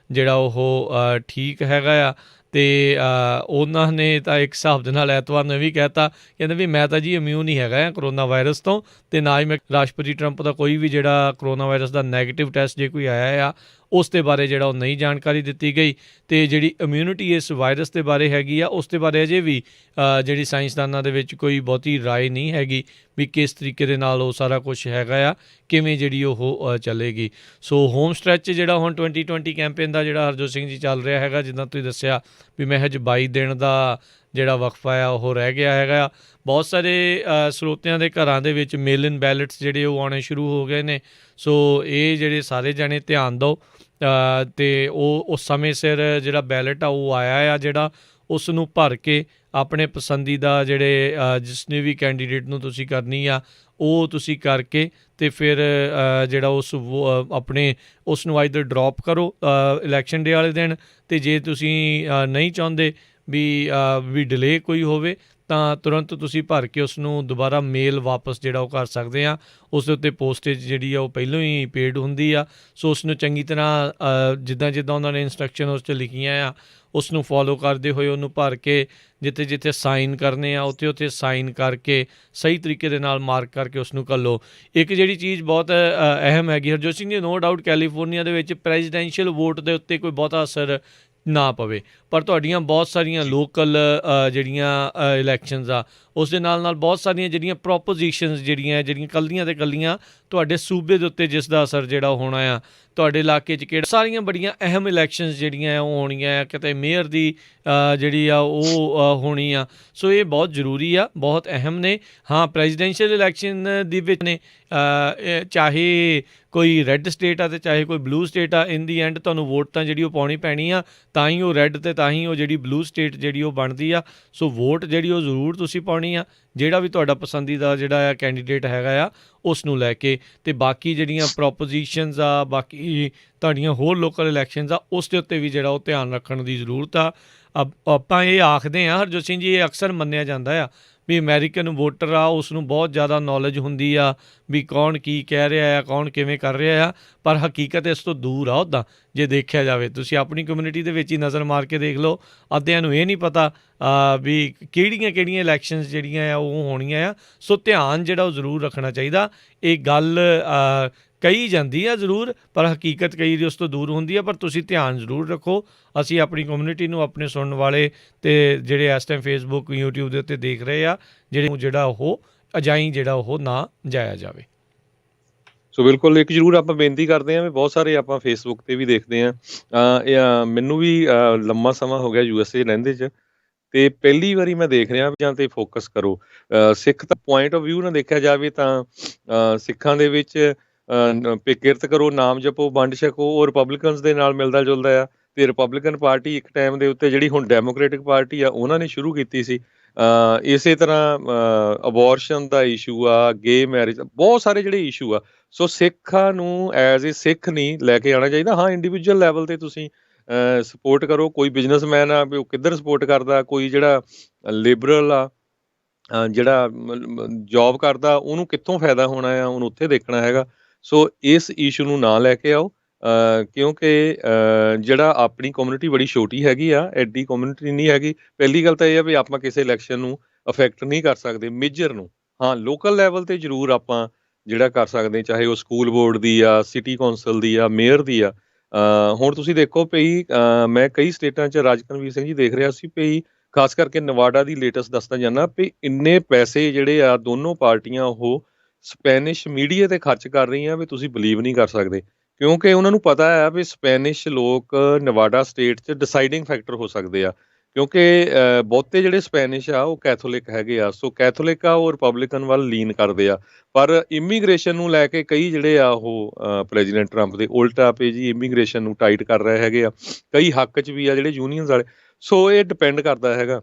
ਜਿਹੜਾ ਉਹ ਠੀਕ ਹੈਗਾ ਆ। ਅਤੇ ਉਹਨਾਂ ਨੇ ਤਾਂ ਇੱਕ ਹਿਸਾਬ ਦੇ ਨਾਲ ਐਤਵਾਰ ਨੂੰ ਇਹ ਵੀ ਕਹਿ ਤਾ, ਕਹਿੰਦੇ ਵੀ ਮੈਂ ਤਾਂ ਜੀ ਇਮਿਊਨ ਹੀ ਹੈਗਾ ਆ ਕਰੋਨਾ ਵਾਇਰਸ ਤੋਂ, ਅਤੇ ਨਾ ਹੀ ਮੈਂ ਰਾਸ਼ਟਰਪਤੀ ਟਰੰਪ ਦਾ ਕੋਈ ਵੀ ਜਿਹੜਾ ਕਰੋਨਾ ਵਾਇਰਸ ਦਾ ਨੈਗੇਟਿਵ ਟੈਸਟ ਜੇ ਕੋਈ ਆਇਆ ਆ ਉਸ ਦੇ ਬਾਰੇ ਜਿਹੜਾ ਉਹ ਨਹੀਂ ਜਾਣਕਾਰੀ ਦਿੱਤੀ ਗਈ। ਅਤੇ ਜਿਹੜੀ ਇਮਿਊਨਿਟੀ ਇਸ ਵਾਇਰਸ ਦੇ ਬਾਰੇ ਹੈਗੀ ਆ ਉਸ ਦੇ ਬਾਰੇ ਅਜੇ ਵੀ ਜਿਹੜੀ ਸਾਇੰਸਦਾਨਾਂ ਦੇ ਵਿੱਚ ਕੋਈ ਬਹੁਤੀ ਰਾਏ ਨਹੀਂ ਹੈਗੀ ਵੀ ਕਿਸ ਤਰੀਕੇ ਦੇ ਨਾਲ ਉਹ ਸਾਰਾ ਕੁਛ ਹੈਗਾ ਆ, ਕਿਵੇਂ ਜਿਹੜੀ ਉਹ ਚੱਲੇਗੀ। ਸੋ ਹੋਮ ਸਟ੍ਰੈਚ ਜਿਹੜਾ ਹੁਣ 2020 ਕੈਂਪੇਨ ਦਾ ਜਿਹੜਾ ਹਰਜੋਤ ਸਿੰਘ ਜੀ ਚੱਲ ਰਿਹਾ ਹੈਗਾ, ਜਿੱਦਾਂ ਤੁਸੀਂ ਦੱਸਿਆ ਵੀ ਮਹਿਜ 22 ਦਿਨ ਦਾ ਜਿਹੜਾ ਵਕਫਾ ਆ ਉਹ ਰਹਿ ਗਿਆ ਹੈਗਾ। ਬਹੁਤ ਸਾਰੇ ਸਰੋਤਿਆਂ ਦੇ ਘਰਾਂ ਦੇ ਵਿੱਚ ਮੇਲ ਇਨ ਬੈਲਟਸ ਜਿਹੜੇ ਉਹ ਆਉਣੇ ਸ਼ੁਰੂ ਹੋ ਗਏ ਨੇ। ਸੋ ਇਹ ਜਿਹੜੇ ਸਾਰੇ ਜਾਣੇ ਧਿਆਨ ਦਿਓ ਤੇ ਉਹ ਉਸ ਸਮੇਂ ਸਿਰ ਜਿਹੜਾ ਬੈਲਟ ਆ ਉਹ ਆਇਆ ਆ, ਜਿਹੜਾ ਉਸ ਨੂੰ ਭਰ ਕੇ ਆਪਣੇ ਪਸੰਦੀਦਾ ਜਿਹੜੇ ਜਿਸਨੇ ਵੀ ਕੈਂਡੀਡੇਟ ਨੂੰ ਤੁਸੀਂ ਕਰਨੀ ਆ ਉਹ ਤੁਸੀਂ ਕਰਕੇ ਤੇ ਫਿਰ ਜਿਹੜਾ ਆਪਣੇ ਉਸ ਨੂੰ ਆਈਦਰ ਡਰੋਪ ਕਰੋ ਇਲੈਕਸ਼ਨ ਡੇ ਵਾਲੇ ਦਿਨ, ਅਤੇ ਜੇ ਤੁਸੀਂ ਨਹੀਂ ਚਾਹੁੰਦੇ ਵੀ ਡਿਲੇ ਕੋਈ ਹੋਵੇ ਤਾਂ ਤੁਰੰਤ ਤੁਸੀਂ ਭਰ ਕੇ ਉਸ ਨੂੰ ਦੁਬਾਰਾ ਮੇਲ ਵਾਪਸ ਜਿਹੜਾ ਉਹ ਕਰ ਸਕਦੇ ਆ। ਉਸ ਦੇ ਉੱਤੇ ਪੋਸਟੇਜ ਜਿਹੜੀ ਆ ਉਹ ਪਹਿਲਾਂ ਹੀ ਪੇਡ ਹੁੰਦੀ ਆ। ਸੋ ਉਸ ਨੂੰ ਚੰਗੀ ਤਰ੍ਹਾਂ ਜਿੱਦਾਂ ਉਹਨਾਂ ਨੇ ਇੰਸਟਰਕਸ਼ਨ ਉਸ 'ਚ ਲਿਖੀਆਂ ਆ ਉਸ ਨੂੰ ਫੋਲੋ ਕਰਦੇ ਹੋਏ ਉਹਨੂੰ ਭਰ ਕੇ ਜਿੱਥੇ ਜਿੱਥੇ ਸਾਈਨ ਕਰਨੇ ਆ ਉੱਥੇ ਉੱਥੇ ਸਾਈਨ ਕਰਕੇ ਸਹੀ ਤਰੀਕੇ ਦੇ ਨਾਲ ਮਾਰਕ ਕਰਕੇ ਉਸ ਨੂੰ ਘੱਲੋ। ਇੱਕ ਜਿਹੜੀ ਚੀਜ਼ ਬਹੁਤ ਅਹਿਮ ਹੈਗੀ Harjot Singh ji, no doubt California ਦੇ ਵਿੱਚ ਪ੍ਰੈਜ਼ੀਡੈਂਸ਼ੀਅਲ ਵੋਟ ਦੇ ਉੱਤੇ ਕੋਈ ਬਹੁਤਾ ਅਸਰ ਨਾ ਪਵੇ, ਪਰ ਤੁਹਾਡੀਆਂ ਬਹੁਤ ਸਾਰੀਆਂ ਲੋਕਲ ਜਿਹੜੀਆਂ ਇਲੈਕਸ਼ਨਸ ਆ ਉਸ ਦੇ ਨਾਲ ਬਹੁਤ ਸਾਰੀਆਂ ਜਿਹੜੀਆਂ ਪ੍ਰੋਪੋਜੀਸ਼ਨਸ ਜਿਹੜੀਆਂ ਕੱਲੀਆਂ ਤੇ ਕੱਲੀਆਂ ਤੁਹਾਡੇ ਸੂਬੇ ਦੇ ਉੱਤੇ ਜਿਸ ਦਾ ਅਸਰ ਜਿਹੜਾ ਹੋਣਾ ਆ, ਤੁਹਾਡੇ ਇਲਾਕੇ 'ਚ ਕਿਹੜਾ ਸਾਰੀਆਂ ਬੜੀਆਂ ਅਹਿਮ ਇਲੈਕਸ਼ਨਸ ਜਿਹੜੀਆਂ ਆ ਉਹ ਹੋਣੀਆਂ ਆ, ਕਿਤੇ ਮੇਅਰ ਦੀ ਜਿਹੜੀ ਆ ਉਹ ਹੋਣੀ ਆ। ਸੋ ਇਹ ਬਹੁਤ ਜ਼ਰੂਰੀ ਆ, ਬਹੁਤ ਅਹਿਮ ਨੇ। ਹਾਂ, ਪ੍ਰੈਜ਼ੀਡੈਂਸ਼ੀਅਲ ਇਲੈਕਸ਼ਨ ਦੇ ਵਿੱਚ ਨੇ ਚਾਹੇ ਕੋਈ ਰੈੱਡ ਸਟੇਟ ਆ ਅਤੇ ਚਾਹੇ ਕੋਈ ਬਲੂ ਸਟੇਟ ਆ, ਇਨ ਦੀ ਐਂਡ ਤੁਹਾਨੂੰ ਵੋਟ ਤਾਂ ਜਿਹੜੀ ਉਹ ਪਾਉਣੀ ਪੈਣੀ ਆ, ਤਾਂ ਹੀ ਉਹ ਰੈੱਡ ਅਤੇ ਤਾਂ ਹੀ ਉਹ ਜਿਹੜੀ ਬਲੂ ਸਟੇਟ ਜਿਹੜੀ ਉਹ ਬਣਦੀ ਆ। ਸੋ ਵੋਟ ਜਿਹੜੀ ਉਹ ਜ਼ਰੂਰ ਤੁਸੀਂ ਪਾਉਣੀ ਆ, ਜਿਹੜਾ ਵੀ ਤੁਹਾਡਾ ਪਸੰਦੀਦਾ ਜਿਹੜਾ ਆ ਕੈਂਡੀਡੇਟ ਹੈਗਾ ਆ ਉਸ ਨੂੰ ਲੈ ਕੇ। ਅਤੇ ਬਾਕੀ ਜਿਹੜੀਆਂ ਪ੍ਰੋਪੋਜੀਸ਼ਨਸ ਆ, ਬਾਕੀ ਤੁਹਾਡੀਆਂ ਹੋਰ ਲੋਕਲ ਇਲੈਕਸ਼ਨਸ ਆ, ਉਸ ਦੇ ਉੱਤੇ ਵੀ ਜਿਹੜਾ ਉਹ ਧਿਆਨ ਰੱਖਣ ਦੀ ਜ਼ਰੂਰਤ ਆ। ਆਪਾਂ ਇਹ ਆਖਦੇ ਹਾਂ ਹਰਜੋਤ ਸਿੰਘ ਜੀ, ਇਹ ਅਕਸਰ ਮੰਨਿਆ ਜਾਂਦਾ ਆ ਵੀ ਅਮੈਰੀਕਨ ਵੋਟਰ ਆ ਉਸ ਨੂੰ ਬਹੁਤ ਜ਼ਿਆਦਾ ਨੌਲੇਜ ਹੁੰਦੀ ਆ ਵੀ ਕੌਣ ਕੀ ਕਹਿ ਰਿਹਾ ਆ, ਕੌਣ ਕਿਵੇਂ ਕਰ ਰਿਹਾ ਆ, ਪਰ ਹਕੀਕਤ ਇਸ ਤੋਂ ਦੂਰ ਆ। ਉੱਦਾਂ ਜੇ ਦੇਖਿਆ ਜਾਵੇ ਤੁਸੀਂ ਆਪਣੀ ਕਮਿਊਨਿਟੀ ਦੇ ਵਿੱਚ ਹੀ ਨਜ਼ਰ ਮਾਰ ਕੇ ਦੇਖ ਲਓ, ਅੱਧਿਆਂ ਨੂੰ ਇਹ ਨਹੀਂ ਪਤਾ ਵੀ ਕਿਹੜੀਆਂ ਇਲੈਕਸ਼ਨਸ ਜਿਹੜੀਆਂ ਆ ਉਹ ਹੋਣੀਆਂ ਆ। ਸੋ ਧਿਆਨ ਜਿਹੜਾ ਉਹ ਜ਼ਰੂਰ ਰੱਖਣਾ ਚਾਹੀਦਾ। ਇਹ ਗੱਲ ਕਹੀ ਜਾਂਦੀ ਆ ਜ਼ਰੂਰ, ਪਰ ਹਕੀਕਤ ਕਈ ਦੀ ਉਸ ਤੋਂ ਦੂਰ ਹੁੰਦੀ ਆ, ਪਰ ਤੁਸੀਂ ਧਿਆਨ ਜ਼ਰੂਰ ਰੱਖੋ। ਅਸੀਂ ਆਪਣੀ ਕਮਿਊਨਿਟੀ ਨੂੰ, ਆਪਣੇ ਸੁਣਨ ਵਾਲੇ ਅਤੇ ਜਿਹੜੇ ਇਸ ਟਾਈਮ ਫੇਸਬੁੱਕ ਯੂਟਿਊਬ ਦੇ ਉੱਤੇ ਦੇਖ ਰਹੇ ਆ, ਜਿਹੜਾ ਉਹ ਅਜਾਈਂ ਜਿਹੜਾ ਉਹ ਨਾ ਜਾਇਆ ਜਾਵੇ। ਸੋ ਬਿਲਕੁਲ ਇੱਕ ਜ਼ਰੂਰ ਆਪਾਂ ਬੇਨਤੀ ਕਰਦੇ ਹਾਂ ਵੀ ਬਹੁਤ ਸਾਰੇ ਆਪਾਂ ਫੇਸਬੁੱਕ 'ਤੇ ਵੀ ਦੇਖਦੇ ਹਾਂ। ਮੈਨੂੰ ਵੀ ਲੰਮਾ ਸਮਾਂ ਹੋ ਗਿਆ USA ਰਹਿੰਦੇ 'ਚ, ਅਤੇ ਪਹਿਲੀ ਵਾਰੀ ਮੈਂ ਦੇਖ ਰਿਹਾ ਜਾਂ 'ਤੇ ਫੋਕਸ ਕਰੋ। ਸਿੱਖ ਦਾ ਪੁਆਇੰਟ ਆਫ ਵਿਊ ਨਾਲ ਦੇਖਿਆ ਜਾਵੇ ਤਾਂ ਸਿੱਖਾਂ ਦੇ ਵਿੱਚ ਕਿਰਤ ਕਰੋ, ਨਾਮ ਜਪੋ, ਵੰਡ ਛਕੋ, ਉਹ ਰਿਪਬਲਿਕਨਸ ਦੇ ਨਾਲ ਮਿਲਦਾ ਜੁਲਦਾ ਆ। ਅਤੇ ਰਿਪਬਲਿਕਨ ਪਾਰਟੀ ਇੱਕ ਟਾਈਮ ਦੇ ਉੱਤੇ ਜਿਹੜੀ ਹੁਣ ਡੈਮੋਕ੍ਰੇਟਿਕ ਪਾਰਟੀ ਆ ਉਹਨਾਂ ਨੇ ਸ਼ੁਰੂ ਕੀਤੀ ਸੀ। ਇਸੇ ਤਰ੍ਹਾਂ ਅਬੋਰਸ਼ਨ ਦਾ ਇਸ਼ੂ ਆ, ਗੇ ਮੈਰਿਜ, ਬਹੁਤ ਸਾਰੇ ਜਿਹੜੇ ਇਸ਼ੂ ਆ। ਸੋ ਸਿੱਖਾਂ ਨੂੰ ਐਜ਼ ਏ ਸਿੱਖ ਨਹੀਂ ਲੈ ਕੇ ਆਉਣਾ ਚਾਹੀਦਾ। ਹਾਂ, ਇੰਡੀਵਿਜੂਅਲ ਲੈਵਲ 'ਤੇ ਤੁਸੀਂ ਸਪੋਰਟ ਕਰੋ। ਕੋਈ ਬਿਜ਼ਨਸਮੈਨ ਆ ਵੀ ਉਹ ਕਿੱਧਰ ਸਪੋਰਟ ਕਰਦਾ, ਕੋਈ ਜਿਹੜਾ ਲਿਬਰਲ ਆ ਜਿਹੜਾ ਜੋਬ ਕਰਦਾ ਉਹਨੂੰ ਕਿੱਥੋਂ ਫਾਇਦਾ ਹੋਣਾ ਆ, ਉਹਨੂੰ ਉੱਥੇ ਦੇਖਣਾ ਹੈਗਾ। ਸੋ ਇਸ ਇਸ਼ੂ ਨੂੰ ਨਾ ਲੈ ਕੇ ਆਓ, ਕਿਉਂਕਿ ਜਿਹੜਾ ਆਪਣੀ ਕਮਿਊਨਿਟੀ ਬੜੀ ਛੋਟੀ ਹੈਗੀ ਆ, ਐਡੀ ਕਮਿਊਨਿਟੀ ਨਹੀਂ ਹੈਗੀ। ਪਹਿਲੀ ਗੱਲ ਤਾਂ ਇਹ ਆ ਵੀ ਆਪਾਂ ਕਿਸੇ ਇਲੈਕਸ਼ਨ ਨੂੰ ਅਫੈਕਟ ਨਹੀਂ ਕਰ ਸਕਦੇ ਮੇਜਰ ਨੂੰ। ਹਾਂ, ਲੋਕਲ ਲੈਵਲ 'ਤੇ ਜ਼ਰੂਰ ਆਪਾਂ ਜਿਹੜਾ ਕਰ ਸਕਦੇ, ਚਾਹੇ ਉਹ ਸਕੂਲ ਬੋਰਡ ਦੀ ਆ, ਸਿਟੀ ਕੌਂਸਲ ਦੀ ਆ, ਮੇਅਰ ਦੀ ਆ। ਹੁਣ ਤੁਸੀਂ ਦੇਖੋ ਪਈ ਮੈਂ ਕਈ ਸਟੇਟਾਂ 'ਚ ਰਾਜਕਨਵੀਰ ਸਿੰਘ ਜੀ ਦੇਖ ਰਿਹਾ ਸੀ ਪਈ, ਖਾਸ ਕਰਕੇ ਨਵਾਡਾ ਦੀ ਲੇਟੈਸਟ ਦੱਸਦਾ ਜਾਂਦਾ ਵੀ ਇੰਨੇ ਪੈਸੇ ਜਿਹੜੇ ਆ ਦੋਨੋਂ ਪਾਰਟੀਆਂ ਉਹ ਸਪੈਨਿਸ਼ ਮੀਡੀਆ 'ਤੇ ਖਰਚ ਕਰ ਰਹੀਆਂ ਵੀ ਤੁਸੀਂ ਬਿਲੀਵ ਨਹੀਂ ਕਰ ਸਕਦੇ, ਕਿਉਂਕਿ ਉਹਨਾਂ ਨੂੰ ਪਤਾ ਹੈ ਵੀ ਸਪੈਨਿਸ਼ ਲੋਕ ਨਵਾਡਾ ਸਟੇਟ 'ਚ ਡਿਸਾਈਡਿੰਗ ਫੈਕਟਰ ਹੋ ਸਕਦੇ ਆ, ਕਿਉਂਕਿ ਬਹੁਤੇ ਜਿਹੜੇ ਸਪੈਨਿਸ਼ ਆ ਉਹ ਕੈਥੋਲਿਕ ਹੈਗੇ ਆ। ਸੋ ਕੈਥੋਲਿਕ ਆ ਉਹ ਰਿਪਬਲਿਕਨ ਵੱਲ ਲੀਨ ਕਰਦੇ ਆ, ਪਰ ਇਮੀਗ੍ਰੇਸ਼ਨ ਨੂੰ ਲੈ ਕੇ ਕਈ ਜਿਹੜੇ ਆ ਉਹ ਪ੍ਰੈਜ਼ੀਡੈਂਟ ਟਰੰਪ ਦੇ ਉਲਟਾ ਪੇ ਜੀ ਇਮੀਗ੍ਰੇਸ਼ਨ ਨੂੰ ਟਾਈਟ ਕਰ ਰਹੇ ਹੈਗੇ ਆ, ਕਈ ਹੱਕ 'ਚ ਵੀ ਆ ਜਿਹੜੇ ਯੂਨੀਅਨਸ ਵਾਲੇ। ਸੋ ਇਹ ਡਿਪੈਂਡ ਕਰਦਾ ਹੈਗਾ।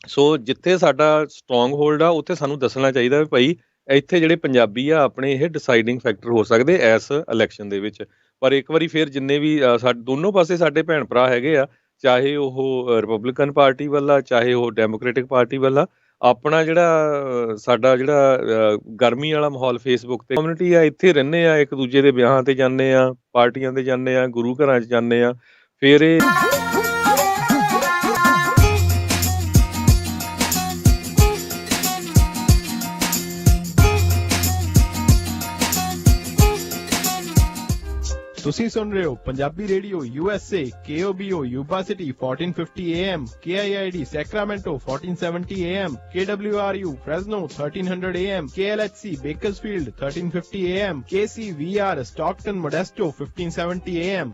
ਸੋ ਜਿੱਥੇ ਸਾਡਾ ਸਟਰੋਂਗ ਹੋਲਡ ਆ ਉੱਥੇ ਸਾਨੂੰ ਦੱਸਣਾ ਚਾਹੀਦਾ ਵੀ ਭਾਈ ਇੱਥੇ ਜਿਹੜੇ ਪੰਜਾਬੀ ਆ ਆਪਣੇ ਇਹ ਡਿਸਾਈਡਿੰਗ ਫੈਕਟਰ ਹੋ ਸਕਦੇ ਇਸ ਇਲੈਕਸ਼ਨ ਦੇ ਵਿੱਚ। ਪਰ ਇੱਕ ਵਾਰੀ ਫਿਰ ਜਿੰਨੇ ਵੀ ਦੋਨੋਂ ਪਾਸੇ ਸਾਡੇ ਭੈਣ ਭਰਾ ਹੈਗੇ ਆ, ਚਾਹੇ ਉਹ ਰਿਪਬਲਿਕਨ ਪਾਰਟੀ ਵੱਲ, ਚਾਹੇ ਉਹ ਡੈਮੋਕ੍ਰੇਟਿਕ ਪਾਰਟੀ ਵੱਲ, ਆਪਣਾ ਜਿਹੜਾ ਸਾਡਾ ਜਿਹੜਾ ਗਰਮੀ ਵਾਲਾ ਮਾਹੌਲ ਫੇਸਬੁੱਕ 'ਤੇ ਕਮਿਊਨਿਟੀ ਆ, ਇੱਥੇ ਰਹਿੰਦੇ ਆ, ਇੱਕ ਦੂਜੇ ਦੇ ਵਿਆਹਾਂ 'ਤੇ ਜਾਂਦੇ ਆ, ਪਾਰਟੀਆਂ 'ਤੇ ਜਾਂਦੇ ਆ, ਗੁਰੂ ਘਰਾਂ 'ਚ ਜਾਂਦੇ ਆ, ਫਿਰ ਇਹ ਤੁਸੀਂ ਸੁਣ ਰਹੇ ਹੋ Punjabi radio USA KOBO Yuba city 1450 AM KIID Sacramento 1470 AM KWRU Fresno 1300 AM KLHC Bakersfield 1350 AM KCVR Stockton Modesto 1570 AM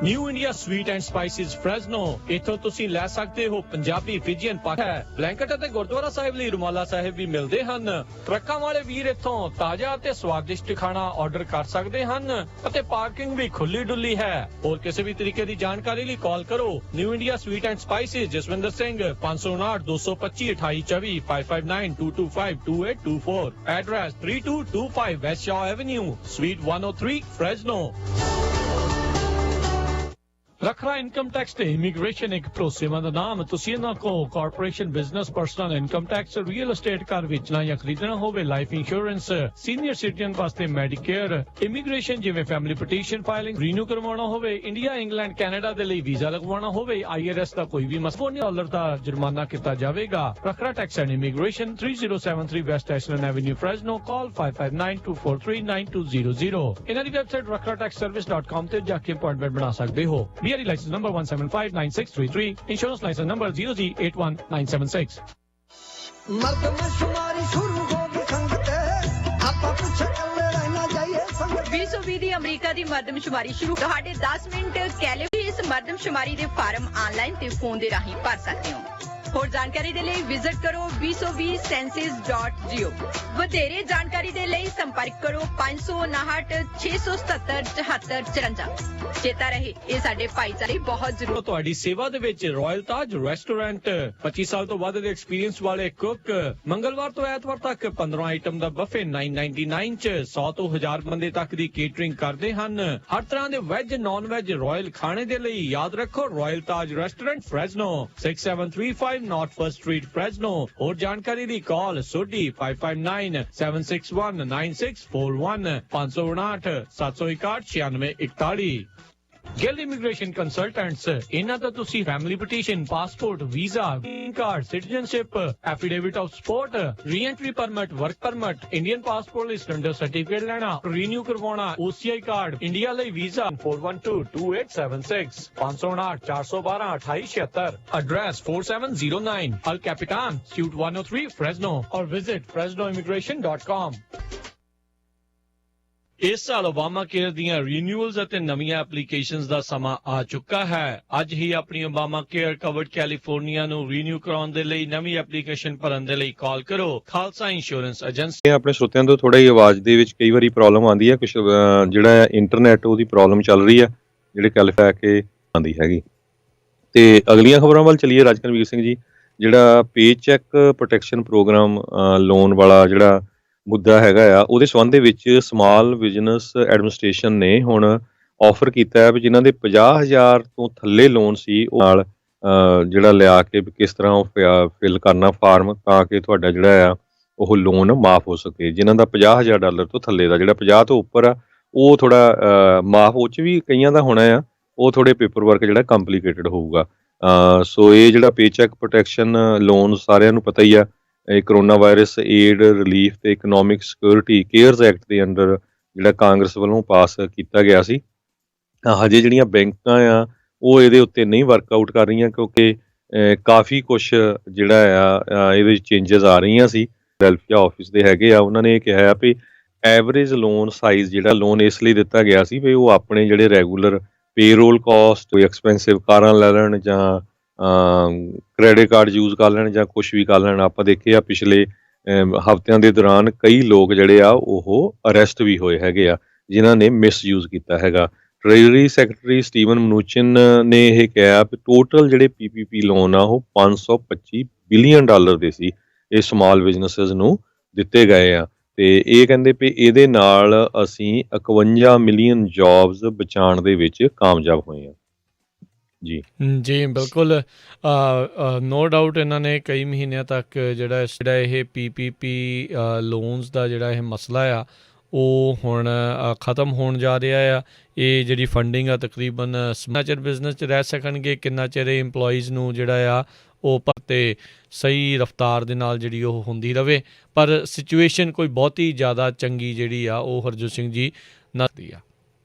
new India sweet and spices Fresno, ਇੱਥੋਂ ਤੁਸੀਂ ਲੈ ਸਕਦੇ ਹੋ ਪੰਜਾਬੀ ਫਿਜੀਅਨ ਪਾਕ ਹੈ, ਬਲੈਂਕਟ ਅਤੇ ਗੁਰਦੁਆਰਾ ਸਾਹਿਬ ਲਈ ਰੁਮਾਲਾ ਸਾਹਿਬ ਵੀ ਮਿਲਦੇ ਹਨ। ਟਰੱਕਾਂ ਵਾਲੇ ਵੀਰ ਇੱਥੋਂ ਤਾਜ਼ਾ ਅਤੇ ਸਵਾਦਿਸ਼ਟ ਖਾਣਾ ਆਰਡਰ ਕਰ ਸਕਦੇ ਹਨ ਅਤੇ ਪਾਰਕਿੰਗ ਵੀ ਖੁੱਲੀ ਡੁੱਲੀ ਹੈ। ਹੋਰ ਕਿਸੇ ਵੀ ਤਰੀਕੇ ਦੀ ਜਾਣਕਾਰੀ ਲਈ ਕਾਲ ਕਰੋ new India sweet and spices, Jaswinder Singh 559-225-2824 5592252824, address 3225 west Shaw avenue, suite 103, Fresno. Rakhra income tax ਤੇ ਇਮੀਗ੍ਰੇਸ਼ਨ ਇੱਕ ਭਰੋਸੇਮੰਦ ਨਾਮ। ਤੁਸੀਂ ਇਹਨਾਂ ਕੋ corporation, business, personal income tax, real estate, ਘਰ ਵੇਚਣਾ ਜਾਂ ਖਰੀਦਣਾ ਹੋਵੇ, ਲਾਈਫ ਇੰਸ਼ੋਰੈਂਸ, ਸੀਨੀਅਰ ਸਿਟੀਜ਼ਨ ਵਾਸਤੇ ਮੈਡੀਕੇਅਰ, ਇਮੀਗ੍ਰੇਸ਼ਨ ਜਿਵੇਂ ਫੈਮਿਲੀ ਪਟੀਸ਼ਨ ਫਾਈਲਿੰਗ, ਰੀਨਿਊ ਕਰਵਾਉਣਾ ਹੋਵੇ, ਇੰਡੀਆ, ਇੰਗਲੈਂਡ, ਕੈਨੇਡਾ ਦੇ ਲਈ ਵੀਜ਼ਾ ਲਗਵਾਉਣਾ ਹੋਵੇ, IRS ਦਾ ਕੋਈ ਵੀ ਮਸਲਾ $4 ਦਾ ਜੁਰਮਾਨਾ ਕੀਤਾ ਜਾਵੇਗਾ। Rakhra tax and immigration, 3073 west Ashland avenue, Fresno. Call 5592439200। ਇਹਨਾਂ ਦੀ ਵੈਬਸਾਈਟ rakhratexservice.com ਤੇ ਜਾ ਕੇ ਅਪਾਇੰਟਮੈਂਟ ਬਣਾ ਸਕਦੇ ਹੋ। BRE license number 1759633, insurance license number 0Z81976। ਮਰਦਮਸ਼ੁਮਾਰੀ ਸ਼ੁਰੂ ਹੋ ਗਈ ਸੰਗਤੇ, ਆਪਾਂ ਪਿੱਛੇ ਚੱਲੇ ਰਹਿਣਾ ਜਾਈਏ ਸੰਗਤ। 2020 ਦੀ ਅਮਰੀਕਾ ਦੀ ਮਰਦਮਸ਼ੁਮਾਰੀ ਸ਼ੁਰੂ। ਤੁਹਾਡੇ 10 ਮਿੰਟ ਕਹਿ ਲਿਓ। ਇਸ ਮਰਦਮਸ਼ੁਮਾਰੀ ਦੇ ਫਾਰਮ ਆਨਲਾਈਨ ਤੇ ਫੋਨ ਦੇ ਰਾਹੀਂ ਭਰ ਸਕਦੇ ਹੋ। ਹੋਰ ਜਾਣਕਾਰੀ ਦੇ ਲਈ ਵਿਜ਼ਿਟ ਕਰੋ 2020census.gov। ਵਧੇਰੇ ਜਾਣਕਾਰੀ ਦੇ ਲਈ ਸੰਪਰਕ ਕਰੋ 559-677-7454। ਚੇਤਾ ਰਹੇ, ਇਹ ਸਾਡੇ ਭਾਈਚਾਰੇ ਬਹੁਤ ਜ਼ਰੂਰੀ। ਤੁਹਾਡੀ ਸੇਵਾ ਦੇ ਵਿੱਚ ਰਾਇਲ ਤਾਜ ਰੈਸਟੋਰੈਂਟ, 25 ਸਾਲ ਤੋਂ ਵੱਧ ਦੇ ਐਕਸਪੀਰੀਅੰਸ ਵਾਲੇ ਕੁੱਕ, ਮੰਗਲਵਾਰ ਤੋਂ ਐਤਵਾਰ ਤੱਕ 15 ਆਈਟਮ ਦਾ ਬਫੇ 999 ਚ 100 ਤੋਂ 1000 ਬੰਦੇ ਤੱਕ ਦੀ ਕੇਟਰਿੰਗ ਕਰਦੇ ਹਨ। ਹਰ ਤਰ੍ਹਾਂ ਦੇ ਵੈਜ, ਨਾਨ ਵੈਜ, ਰਾਇਲ ਖਾਣੇ ਦੇ ਲਈ ਯਾਦ ਰੱਖੋ royal Taj restaurant, Fresno, 6735 North First Street, Fresno। ਹੋਰ ਜਾਣਕਾਰੀ ਲਈ call Sodhi 5597619641 559-761-9641। Gill immigration consultants, ਇਹਨਾਂ ਦਾ ਤੁਸੀਂ family petition, passport, visa, green card, citizenship, affidavit of support, re-entry permit, work permit, Indian passport ਲਈ ਸਿਲੰਡਰ ਸਰਟੀਫਿਕੇਟ ਲੈਣਾ, ਰੀਨਿਊ ਕਰਵਾਉਣਾ, OCI ਕਾਰਡ, ਇੰਡੀਆ ਲਈ visa 412-2876 559-412-2876। Address 4709 El Capitan, Suite 103, Fresno, or visit fresnoimmigration.com। ਇਸ ਸਾਲ Obama care ਦੀਆਂ ਰੀਨਿਊਅਲਸ ਅਤੇ ਨਵੀਆਂ applications ਦਾ ਸਮਾਂ ਆ ਚੁੱਕਾ ਹੈ। ਅੱਜ ਹੀ ਆਪਣੀ ਓਬਾਮਾ ਕੇਅਰ ਕਵਰਡ ਕੈਲੀਫੋਰਨੀਆ ਨੂੰ ਰੀਨਿਊ ਕਰਾਉਣ ਦੇ ਲਈ ਨਵੀਂ ਐਪਲੀਕੇਸ਼ਨ ਭਰਨ ਦੇ ਲਈ ਕਾਲ ਕਰੋ ਖਾਲਸਾ ਇੰਸ਼ੋਰੈਂਸ ਏਜੰਸੀ। ਆਪਣੇ ਸਰੋਤਿਆਂ ਤੋਂ ਥੋੜਾ ਹੀ ਆਵਾਜ਼ ਦੇ ਵਿੱਚ ਕਈ ਵਾਰੀ ਪ੍ਰੋਬਲਮ ਆਉਂਦੀ ਹੈ, ਕੁਝ ਜਿਹੜਾ ਇੰਟਰਨੈਟ ਉਹਦੀ ਪ੍ਰੋਬਲਮ ਚੱਲ ਰਹੀ ਹੈ, ਜਿਹੜੇ ਕੈਲੀਫਾ ਕੇ ਆਉਂਦੀ ਹੈਗੀ। ਤੇ ਅਗਲੀਆਂ ਖਬਰਾਂ ਵੱਲ ਚੱਲੀਏ। ਰਾਜਕਨਵੀਰ ਸਿੰਘ ਜੀ, ਜਿਹੜਾ ਪੇ ਚੈੱਕ ਪ੍ਰੋਟੈਕਸ਼ਨ ਪ੍ਰੋਗਰਾਮ ਲੋਨ ਵਾਲਾ ਜਿਹੜਾ ਮੁੱਦਾ ਹੈਗਾ ਆ, ਉਹਦੇ ਸੰਬੰਧ ਦੇ ਵਿੱਚ ਸਮਾਲ ਬਿਜ਼ਨਸ ਐਡਮਿਨਿਸਟ੍ਰੇਸ਼ਨ ਨੇ ਹੁਣ ਆਫਰ ਕੀਤਾ ਹੈ ਵੀ ਜਿਨ੍ਹਾਂ ਦੇ 50,000 ਤੋਂ ਥੱਲੇ ਲੋਨ ਸੀ ਉਹ ਨਾਲ ਜਿਹੜਾ ਲਿਆ ਕੇ ਕਿਸ ਤਰ੍ਹਾਂ ਉਹ ਫਿਲ ਕਰਨਾ ਫਾਰਮ ਤਾਂ ਕਿ ਤੁਹਾਡਾ ਜਿਹੜਾ ਆ ਉਹ ਲੋਨ ਮਾਫ ਹੋ ਸਕੇ। ਜਿਨ੍ਹਾਂ ਦਾ $50,000 ਤੋਂ ਥੱਲੇ ਦਾ, ਜਿਹੜਾ 50 ਤੋਂ ਉੱਪਰ ਆ ਉਹ ਥੋੜਾ ਮਾਫ ਉਹ 'ਚ ਵੀ ਕਈਆਂ ਦਾ ਹੋਣਾ ਆ, ਉਹ ਥੋੜੇ ਪੇਪਰ ਵਰਕ ਜਿਹੜਾ ਕੰਪਲੀਕੇਟਡ ਹੋਊਗਾ। ਸੋ ਇਹ ਜਿਹੜਾ ਪੇ ਚੈੱਕ ਪ੍ਰੋਟੈਕਸ਼ਨ ਲੋਨ ਸਾਰਿਆਂ ਨੂੰ ਪਤਾ ਹੀ ਆ, ਇਹ ਕਰੋਨਾ ਵਾਇਰਸ ਏਡ ਰਿਲੀਫ ਤੇ ਇਕਨੋਮਿਕ ਸਿਕਿਉਰਿਟੀ ਕੇਅਰਸ ਐਕਟ ਦੇ ਅੰਡਰ ਜਿਹੜਾ ਕਾਂਗਰਸ ਵੱਲੋਂ ਪਾਸ ਕੀਤਾ ਗਿਆ ਸੀ। ਹਜੇ ਜਿਹੜੀਆਂ ਬੈਂਕਾਂ ਆ ਉਹ ਇਹਦੇ ਉੱਤੇ ਨਹੀਂ ਵਰਕਆਊਟ ਕਰ ਰਹੀਆਂ ਕਿਉਂਕਿ ਕਾਫੀ ਕੁਛ ਜਿਹੜਾ ਆ ਇਹਦੇ ਵਿੱਚ ਚੇਂਜਸ ਆ ਰਹੀਆਂ ਸੀ। ਵੈਲਫੇਅਰ ਆਫਿਸ ਦੇ ਹੈਗੇ ਆ, ਉਹਨਾਂ ਨੇ ਇਹ ਕਿਹਾ ਵੀ ਐਵਰੇਜ ਲੋਨ ਸਾਈਜ਼ ਜਿਹੜਾ ਲੋਨ ਇਸ ਲਈ ਦਿੱਤਾ ਗਿਆ ਸੀ ਵੀ ਉਹ ਆਪਣੇ ਜਿਹੜੇ ਰੈਗੂਲਰ ਪੇਰੋਲ ਕਾਸਟ, ਕੋਈ ਐਕਸਪੈਂਸਿਵ ਕਾਰਾਂ ਲੈ ਲੈਣ ਜਾਂ ਕ੍ਰੈਡਿਟ ਕਾਰਡ ਯੂਜ਼ ਕਰ ਲੈਣ ਜਾਂ ਕੁਛ ਵੀ ਕਰ ਲੈਣ। ਆਪਾਂ ਦੇਖੇ ਆ ਪਿਛਲੇ ਹਫ਼ਤਿਆਂ ਦੇ ਦੌਰਾਨ ਕਈ ਲੋਕ ਜਿਹੜੇ ਆ ਉਹ ਅਰੈਸਟ ਵੀ ਹੋਏ ਹੈਗੇ ਆ ਜਿਨ੍ਹਾਂ ਨੇ ਮਿਸਯੂਜ਼ ਕੀਤਾ ਹੈਗਾ। ਟ੍ਰੇਜਰੀ ਸੈਕਟਰੀ ਸਟੀਵਨ ਮਨੂਚਿਨ ਨੇ ਇਹ ਕਿਹਾ ਵੀ ਟੋਟਲ ਜਿਹੜੇ PPP ਲੋਨ ਆ ਉਹ $525 ਬਿਲੀਅਨ ਦੇ ਸੀ, ਇਹ ਸਮਾਲ ਬਿਜ਼ਨਸਿਸ ਨੂੰ ਦਿੱਤੇ ਗਏ ਆ। ਤੇ ਇਹ ਕਹਿੰਦੇ ਵੀ ਇਹਦੇ ਨਾਲ ਅਸੀਂ 51 ਮਿਲੀਅਨ ਜੌਬਸ ਬਚਾਉਣ ਦੇ ਵਿੱਚ ਕਾਮਯਾਬ ਹੋਏ ਆ। ਜੀ ਬਿਲਕੁਲ, ਨੋ ਡਾਊਟ ਇਹਨਾਂ ਨੇ ਕਈ ਮਹੀਨਿਆਂ ਤੱਕ ਜਿਹੜਾ ਇਹ PPP ਲੋਨਸ ਦਾ ਜਿਹੜਾ ਇਹ ਮਸਲਾ ਆ ਉਹ ਹੁਣ ਖ਼ਤਮ ਹੋਣ ਜਾ ਰਿਹਾ ਆ। ਇਹ ਜਿਹੜੀ ਫੰਡਿੰਗ ਆ ਤਕਰੀਬਨ ਕਿੰਨਾ ਚਿਰ ਬਿਜ਼ਨਸ 'ਚ ਰਹਿ ਸਕਣਗੇ, ਕਿੰਨਾ ਚਿਰ ਇੰਪਲੋਈਜ਼ ਨੂੰ ਜਿਹੜਾ ਆ ਉਹ ਤੇ ਸਹੀ ਰਫਤਾਰ ਦੇ ਨਾਲ ਜਿਹੜੀ ਉਹ ਹੁੰਦੀ ਰਵੇ। ਪਰ ਸਿਚੁਏਸ਼ਨ ਕੋਈ ਬਹੁਤੀ ਜ਼ਿਆਦਾ ਚੰਗੀ ਜਿਹੜੀ ਆ ਉਹ ਹਰਜੋਤ ਸਿੰਘ ਜੀ ਨਦੀ ਆ।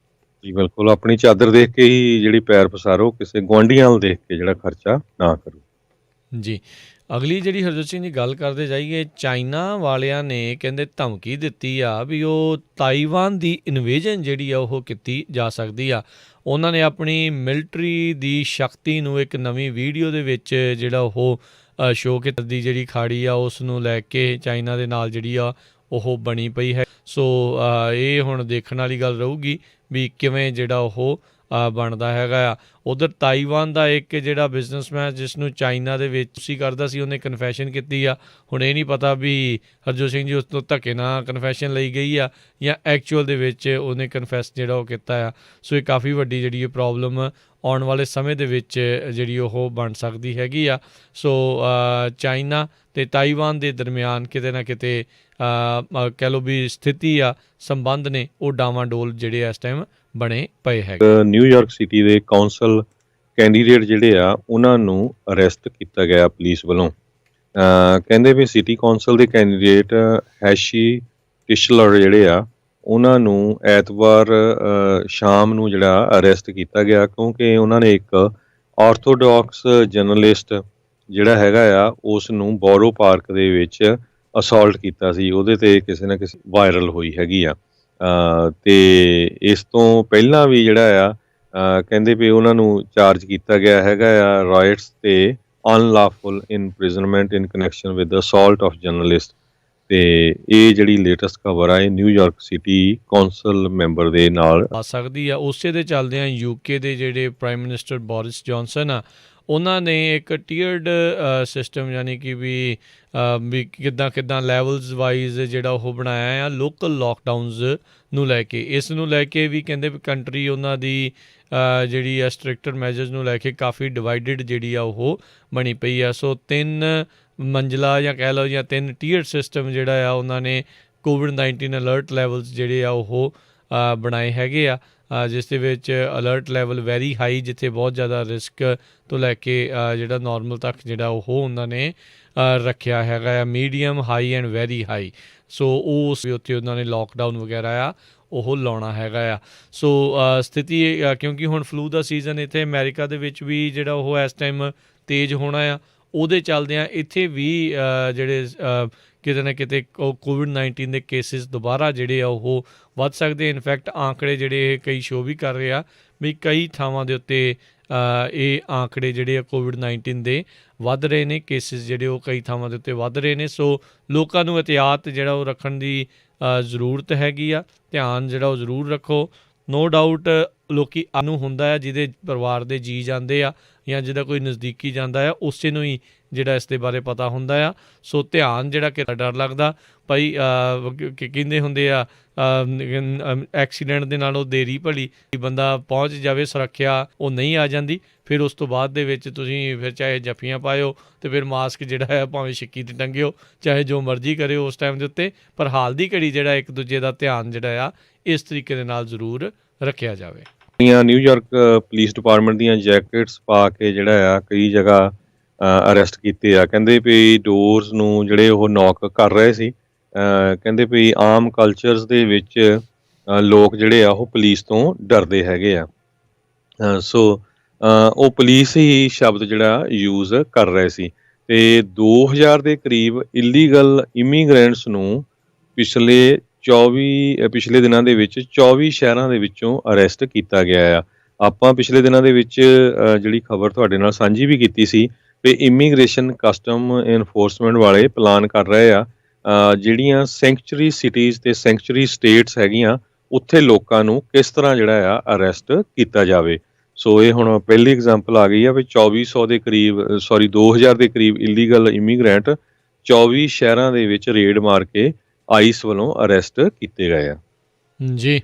ਜੀ ਬਿਲਕੁਲ, ਆਪਣੀ ਚਾਦਰ ਦੇਖ ਕੇ ਹੀ ਜਿਹੜੀ ਪੈਰ ਪਸਾਰੋ, ਕਿਸੇ ਗੁਆਂਢੀਆਂ ਵੱਲ ਦੇਖ ਕੇ ਜਿਹੜਾ ਖਰਚਾ ਨਾ ਕਰੋ। ਜੀ। ਅਗਲੀ ਜਿਹੜੀ ਹਰਜੋਤ ਸਿੰਘ ਜੀ ਗੱਲ ਕਰਦੇ ਜਾਈਏ, ਚਾਈਨਾ ਵਾਲਿਆਂ ਨੇ ਕਹਿੰਦੇ ਧਮਕੀ ਦਿੱਤੀ ਆ ਵੀ ਉਹ ਤਾਈਵਾਨ ਦੀ ਇਨਵੇਜਨ ਜਿਹੜੀ ਆ ਉਹ ਕੀਤੀ ਜਾ ਸਕਦੀ ਆ। ਉਹਨਾਂ ਨੇ ਆਪਣੀ ਮਿਲਟਰੀ ਦੀ ਸ਼ਕਤੀ ਨੂੰ ਇੱਕ ਨਵੀਂ ਵੀਡੀਓ ਦੇ ਵਿੱਚ ਜਿਹੜਾ ਉਹ ਸ਼ੋਅ ਕੀਤੀ ਦੀ ਜਿਹੜੀ ਖਾੜੀ ਆ ਉਸ ਨੂੰ ਲੈ ਕੇ ਚਾਈਨਾ ਦੇ ਨਾਲ ਜਿਹੜੀ ਆ ਉਹ ਬਣੀ ਪਈ ਹੈ। ਸੋ ਇਹ ਹੁਣ ਦੇਖਣ ਵਾਲੀ ਗੱਲ ਰਹੂਗੀ ਵੀ ਕਿਵੇਂ ਜਿਹੜਾ ਉਹ ਬਣਦਾ ਹੈਗਾ ਆ। ਉਧਰ ਤਾਈਵਾਨ ਦਾ ਇੱਕ ਜਿਹੜਾ ਬਿਜ਼ਨਸਮੈਨ ਜਿਸ ਨੂੰ ਚਾਈਨਾ ਦੇ ਵਿੱਚ ਤੁਸੀਂ ਕਰਦਾ ਸੀ, ਉਹਨੇ ਕਨਫੈਸ਼ਨ ਕੀਤੀ ਆ। ਹੁਣ ਇਹ ਨਹੀਂ ਪਤਾ ਵੀ ਹਰਜੋਤ ਸਿੰਘ ਜੀ ਉਸ ਤੋਂ ਧੱਕੇ ਨਾਲ ਕਨਫੈਸ਼ਨ ਲਈ ਗਈ ਆ ਜਾਂ ਐਕਚੁਅਲ ਦੇ ਵਿੱਚ ਉਹਨੇ ਕਨਫੈਸ ਜਿਹੜਾ ਉਹ ਕੀਤਾ ਆ। ਸੋ ਇਹ ਕਾਫੀ ਵੱਡੀ ਜਿਹੜੀ ਇਹ ਪ੍ਰੋਬਲਮ ਆਉਣ ਵਾਲੇ ਸਮੇਂ ਦੇ ਵਿੱਚ ਜਿਹੜੀ ਉਹ ਬਣ ਸਕਦੀ ਹੈਗੀ ਆ। ਸੋ ਚਾਈਨਾ ਅਤੇ ਤਾਈਵਾਨ ਦੇ ਦਰਮਿਆਨ ਕਿਤੇ ਨਾ ਕਿਤੇ ਕਹਿ ਲਓ ਵੀ ਸਥਿਤੀ ਆ, ਸੰਬੰਧ ਨੇ ਉਹ ਡਾਵਾਂਡੋਲ ਜਿਹੜੇ ਇਸ ਟਾਈਮ ਬਣੇ ਪਏ ਹੈਗੇ। ਨਿਊਯਾਰਕ ਸਿਟੀ ਦੇ ਕੌਂਸਲ ਕੈਂਡੀਡੇਟ ਜਿਹੜੇ ਆ ਉਹਨਾਂ ਨੂੰ ਅਰੈਸਟ ਕੀਤਾ ਗਿਆ ਪੁਲਿਸ ਵੱਲੋਂ। ਕਹਿੰਦੇ ਵੀ ਸਿਟੀ ਕੌਂਸਲ ਦੇ ਕੈਂਡੀਡੇਟ ਹੈਸ਼ੀ ਟਿਸ਼ਲਰ ਜਿਹੜੇ ਆ ਉਹਨਾਂ ਨੂੰ ਐਤਵਾਰ ਸ਼ਾਮ ਨੂੰ ਜਿਹੜਾ ਅਰੈਸਟ ਕੀਤਾ ਗਿਆ, ਕਿਉਂਕਿ ਉਹਨਾਂ ਨੇ ਇੱਕ ਆਰਥੋਡਾਕਸ ਜਰਨਲਿਸਟ ਜਿਹੜਾ ਹੈਗਾ ਆ ਉਸ ਨੂੰ ਬੋਰੋ ਪਾਰਕ ਦੇ ਵਿੱਚ ਅਸੌਲਟ ਕੀਤਾ ਸੀ। ਉਹਦੇ 'ਤੇ ਕਿਸੇ ਨਾ ਕਿਸੇ ਵਾਇਰਲ ਹੋਈ ਹੈਗੀ ਆ। ਅਤੇ ਇਸ ਤੋਂ ਪਹਿਲਾਂ ਵੀ ਜਿਹੜਾ ਆ ਕਹਿੰਦੇ ਵੀ ਉਹਨਾਂ ਨੂੰ ਚਾਰਜ ਕੀਤਾ ਗਿਆ ਹੈਗਾ ਆ ਰਾਇਟਸ ਅਤੇ unlawful imprisonment in connection with assault of journalist. ਅਤੇ ਇਹ ਜਿਹੜੀ ਲੇਟੈਸਟ ਖਬਰ ਆ ਇਹ ਨਿਊਯਾਰਕ ਸਿਟੀ ਕੌਂਸਲ ਮੈਂਬਰ ਦੇ ਨਾਲ ਆ ਸਕਦੀ ਆ। ਉਸੇ ਦੇ ਚੱਲਦਿਆਂ UK ਦੇ ਜਿਹੜੇ ਪ੍ਰਾਈਮ ਮਿਨਿਸਟਰ ਬੋਰਿਸ ਜੌਨਸਨ ਆ ਉਹਨਾਂ ਨੇ ਇੱਕ ਟੀਅਰਡ ਸਿਸਟਮ ਯਾਨੀ ਕਿ ਵੀ ਕਿੱਦਾਂ ਲੈਵਲਸ ਵਾਈਜ਼ ਜਿਹੜਾ ਉਹ ਬਣਾਇਆ ਆ ਲੋਕਲ ਲੋਕਡਾਊਨਸ ਨੂੰ ਲੈ ਕੇ। ਇਸ ਨੂੰ ਲੈ ਕੇ ਵੀ ਕਹਿੰਦੇ ਵੀ ਕੰਟਰੀ ਉਹਨਾਂ ਦੀ ਜਿਹੜੀ ਆ ਸਟ੍ਰਿਕਟਰ ਮੈਜਰਸ ਨੂੰ ਲੈ ਕੇ ਕਾਫੀ ਡਿਵਾਈਡਡ ਜਿਹੜੀ ਆ ਉਹ ਬਣੀ ਪਈ ਆ। ਸੋ 3 ਮੰਜ਼ਲਾ ਜਾਂ ਕਹਿ ਲਓ ਜਾਂ 3 ਟੀਅਰ ਸਿਸਟਮ ਜਿਹੜਾ ਆ ਉਹਨਾਂ ਨੇ ਕੋਵਿਡ-19 ਅਲਰਟ ਲੈਵਲਸ ਜਿਹੜੇ ਆ ਉਹ ਬਣਾਏ ਹੈਗੇ ਆ, ਜਿਸ ਦੇ ਵਿੱਚ ਅਲਰਟ ਲੈਵਲ ਵੈਰੀ ਹਾਈ ਜਿੱਥੇ ਬਹੁਤ ਜ਼ਿਆਦਾ ਰਿਸਕ ਤੋਂ ਲੈ ਕੇ ਜਿਹੜਾ ਨੋਰਮਲ ਤੱਕ ਜਿਹੜਾ ਉਹ ਉਹਨਾਂ ਨੇ ਰੱਖਿਆ ਹੈਗਾ ਆ, medium high and very high. So ਉਸ ਉੱਥੇ ਉਹਨਾਂ ਨੇ ਲੋਕਡਾਊਨ ਵਗੈਰਾ ਆ ਉਹ ਲਾਉਣਾ ਹੈਗਾ ਆ। ਸੋ ਸਥਿਤੀ ਕਿਉਂਕਿ ਹੁਣ ਫਲੂ ਦਾ ਸੀਜ਼ਨ ਇੱਥੇ ਅਮਰੀਕਾ ਦੇ ਵਿੱਚ ਵੀ ਜਿਹੜਾ ਉਹ ਇਸ ਟਾਈਮ ਤੇਜ਼ ਹੋਣਾ ਆ, ਉਹਦੇ ਚੱਲਦਿਆਂ ਇੱਥੇ ਵੀ ਜਿਹੜੇ ਕਿਤੇ ਨਾ ਕਿਤੇ ਕੋਵਿਡ-19 ਦੇ ਕੇਸਿਸ ਦੁਬਾਰਾ ਜਿਹੜੇ ਆ ਉਹ ਵੱਧ ਸਕਦੇ। ਇਨਫੈਕਟ ਆਂਕੜੇ ਜਿਹੜੇ ਇਹ ਕਈ ਸ਼ੋਅ ਵੀ ਕਰ ਰਹੇ ਆ ਵੀ ਕਈ ਥਾਵਾਂ ਦੇ ਉੱਤੇ ਇਹ ਆਂਕੜੇ ਜਿਹੜੇ ਆ ਕੋਵਿਡ-19 ਦੇ ਵੱਧ ਰਹੇ ਨੇ, ਕੇਸਿਸ ਜਿਹੜੇ ਉਹ ਕਈ ਥਾਵਾਂ ਦੇ ਉੱਤੇ ਵੱਧ ਰਹੇ ਨੇ। ਸੋ ਲੋਕਾਂ ਨੂੰ ਇਹਤਿਆਤ ਜਿਹੜਾ ਉਹ ਰੱਖਣ ਦੀ ਜ਼ਰੂਰਤ ਹੈਗੀ ਆ, ਧਿਆਨ ਜਿਹੜਾ ਉਹ ਜ਼ਰੂਰ ਰੱਖੋ। ਨੋ ਡਾਊਟ ਲੋਕੀ ਨੂੰ ਹੁੰਦਾ ਆ ਜਿਹਦੇ ਪਰਿਵਾਰ ਦੇ ਜੀ ਜਾਂਦੇ ਆ ਜਾਂ ਜਿਹਦਾ ਕੋਈ ਨਜ਼ਦੀਕੀ ਜਾਂਦਾ ਆ ਉਸੇ ਨੂੰ ਹੀ ਜਿਹੜਾ ਇਸ ਦੇ ਬਾਰੇ ਪਤਾ ਹੁੰਦਾ ਆ। ਸੋ ਧਿਆਨ ਜਿਹੜਾ ਕਿ ਡਰ ਲੱਗਦਾ ਭਾਈ ਕਹਿੰਦੇ ਹੁੰਦੇ ਆ ਐਕਸੀਡੈਂਟ ਦੇ ਨਾਲੋਂ ਦੇਰੀ ਭਲੀ, ਬੰਦਾ ਪਹੁੰਚ ਜਾਵੇ ਸੁਰੱਖਿਆ ਉਹ ਨਹੀਂ ਆ ਜਾਂਦੀ। ਫਿਰ ਉਸ ਤੋਂ ਬਾਅਦ ਦੇ ਵਿੱਚ ਤੁਸੀਂ ਫਿਰ ਚਾਹੇ ਜੱਫੀਆਂ ਪਾਇਓ ਅਤੇ ਫਿਰ ਮਾਸਕ ਜਿਹੜਾ ਹੈ ਭਾਵੇਂ ਛਿੱਕੀ 'ਤੇ ਟੰਗਿਓ, ਚਾਹੇ ਜੋ ਮਰਜ਼ੀ ਕਰਿਓ ਉਸ ਟਾਈਮ ਦੇ ਉੱਤੇ, ਪਰ ਹਾਲ ਦੀ ਘੜੀ ਜਿਹੜਾ ਇੱਕ ਦੂਜੇ ਦਾ ਧਿਆਨ ਜਿਹੜਾ ਆ ਇਸ ਤਰੀਕੇ ਦੇ ਨਾਲ ਜ਼ਰੂਰ ਰੱਖਿਆ ਜਾਵੇ। ਨਿਊਯਾਰਕ ਪੁਲਿਸ ਡਿਪਾਰਟਮੈਂਟ ਦੀਆਂ ਜੈਕਟਸ ਪਾ ਕੇ ਜਿਹੜਾ ਆ ਕਈ ਜਗ੍ਹਾ ਅਰੈਸਟ ਕੀਤੇ ਆ। ਕਹਿੰਦੇ ਵੀ ਡੋਰਸ ਨੂੰ ਜਿਹੜੇ ਉਹ ਨੌਕ ਕਰ ਰਹੇ ਸੀ। ਕਹਿੰਦੇ ਵੀ ਆਮ ਕਲਚਰਸ ਦੇ ਵਿੱਚ ਲੋਕ ਜਿਹੜੇ ਆ ਉਹ ਪੁਲਿਸ ਤੋਂ ਡਰਦੇ ਹੈਗੇ ਆ। ਸੋ ਉਹ ਪੁਲਿਸ ਹੀ ਸ਼ਬਦ ਜਿਹੜਾ ਯੂਜ਼ ਕਰ ਰਹੇ ਸੀ। ਅਤੇ 2000 ਦੇ ਕਰੀਬ ਇਲੀਗਲ ਇਮੀਗ੍ਰੈਂਟਸ ਨੂੰ ਪਿਛਲੇ ਦਿਨਾਂ ਦੇ ਵਿੱਚ 24 ਸ਼ਹਿਰਾਂ ਦੇ ਵਿੱਚੋਂ ਅਰੈਸਟ ਕੀਤਾ ਗਿਆ ਆ। ਆਪਾਂ ਪਿਛਲੇ ਦਿਨਾਂ ਦੇ ਵਿੱਚ ਜਿਹੜੀ ਖਬਰ ਤੁਹਾਡੇ ਨਾਲ ਸਾਂਝੀ ਵੀ ਕੀਤੀ ਸੀ ਵੀ ਇਮੀਗ੍ਰੇਸ਼ਨ ਕਸਟਮ ਇਨਫੋਰਸਮੈਂਟ ਵਾਲੇ ਪਲਾਨ ਕਰ ਰਹੇ ਆ ਜਿਹੜੀਆਂ ਸੈਂਕਚੁਰੀ ਸਿਟੀਜ਼ ਅਤੇ ਸੈਂਕਚੁਰੀ ਸਟੇਟਸ ਹੈਗੀਆਂ ਉੱਥੇ ਲੋਕਾਂ ਨੂੰ ਕਿਸ ਤਰ੍ਹਾਂ ਜਿਹੜਾ ਆ ਅਰੈਸਟ ਕੀਤਾ ਜਾਵੇ। ਸੋ ਇਹ ਹੁਣ ਪਹਿਲੀ ਐਗਜ਼ਾਮਪਲ ਆ ਗਈ ਆ ਵੀ 2000 ਦੇ ਕਰੀਬ ਇਲੀਗਲ ਇਮੀਗ੍ਰੈਂਟ 24 ਸ਼ਹਿਰਾਂ ਦੇ ਵਿੱਚ ਰੇਡ ਮਾਰ ਕੇ ਆਈਸ ਵੱਲੋਂ ਅਰੈਸਟ ਕੀਤੇ ਗਏ ਆ। ਜੀ।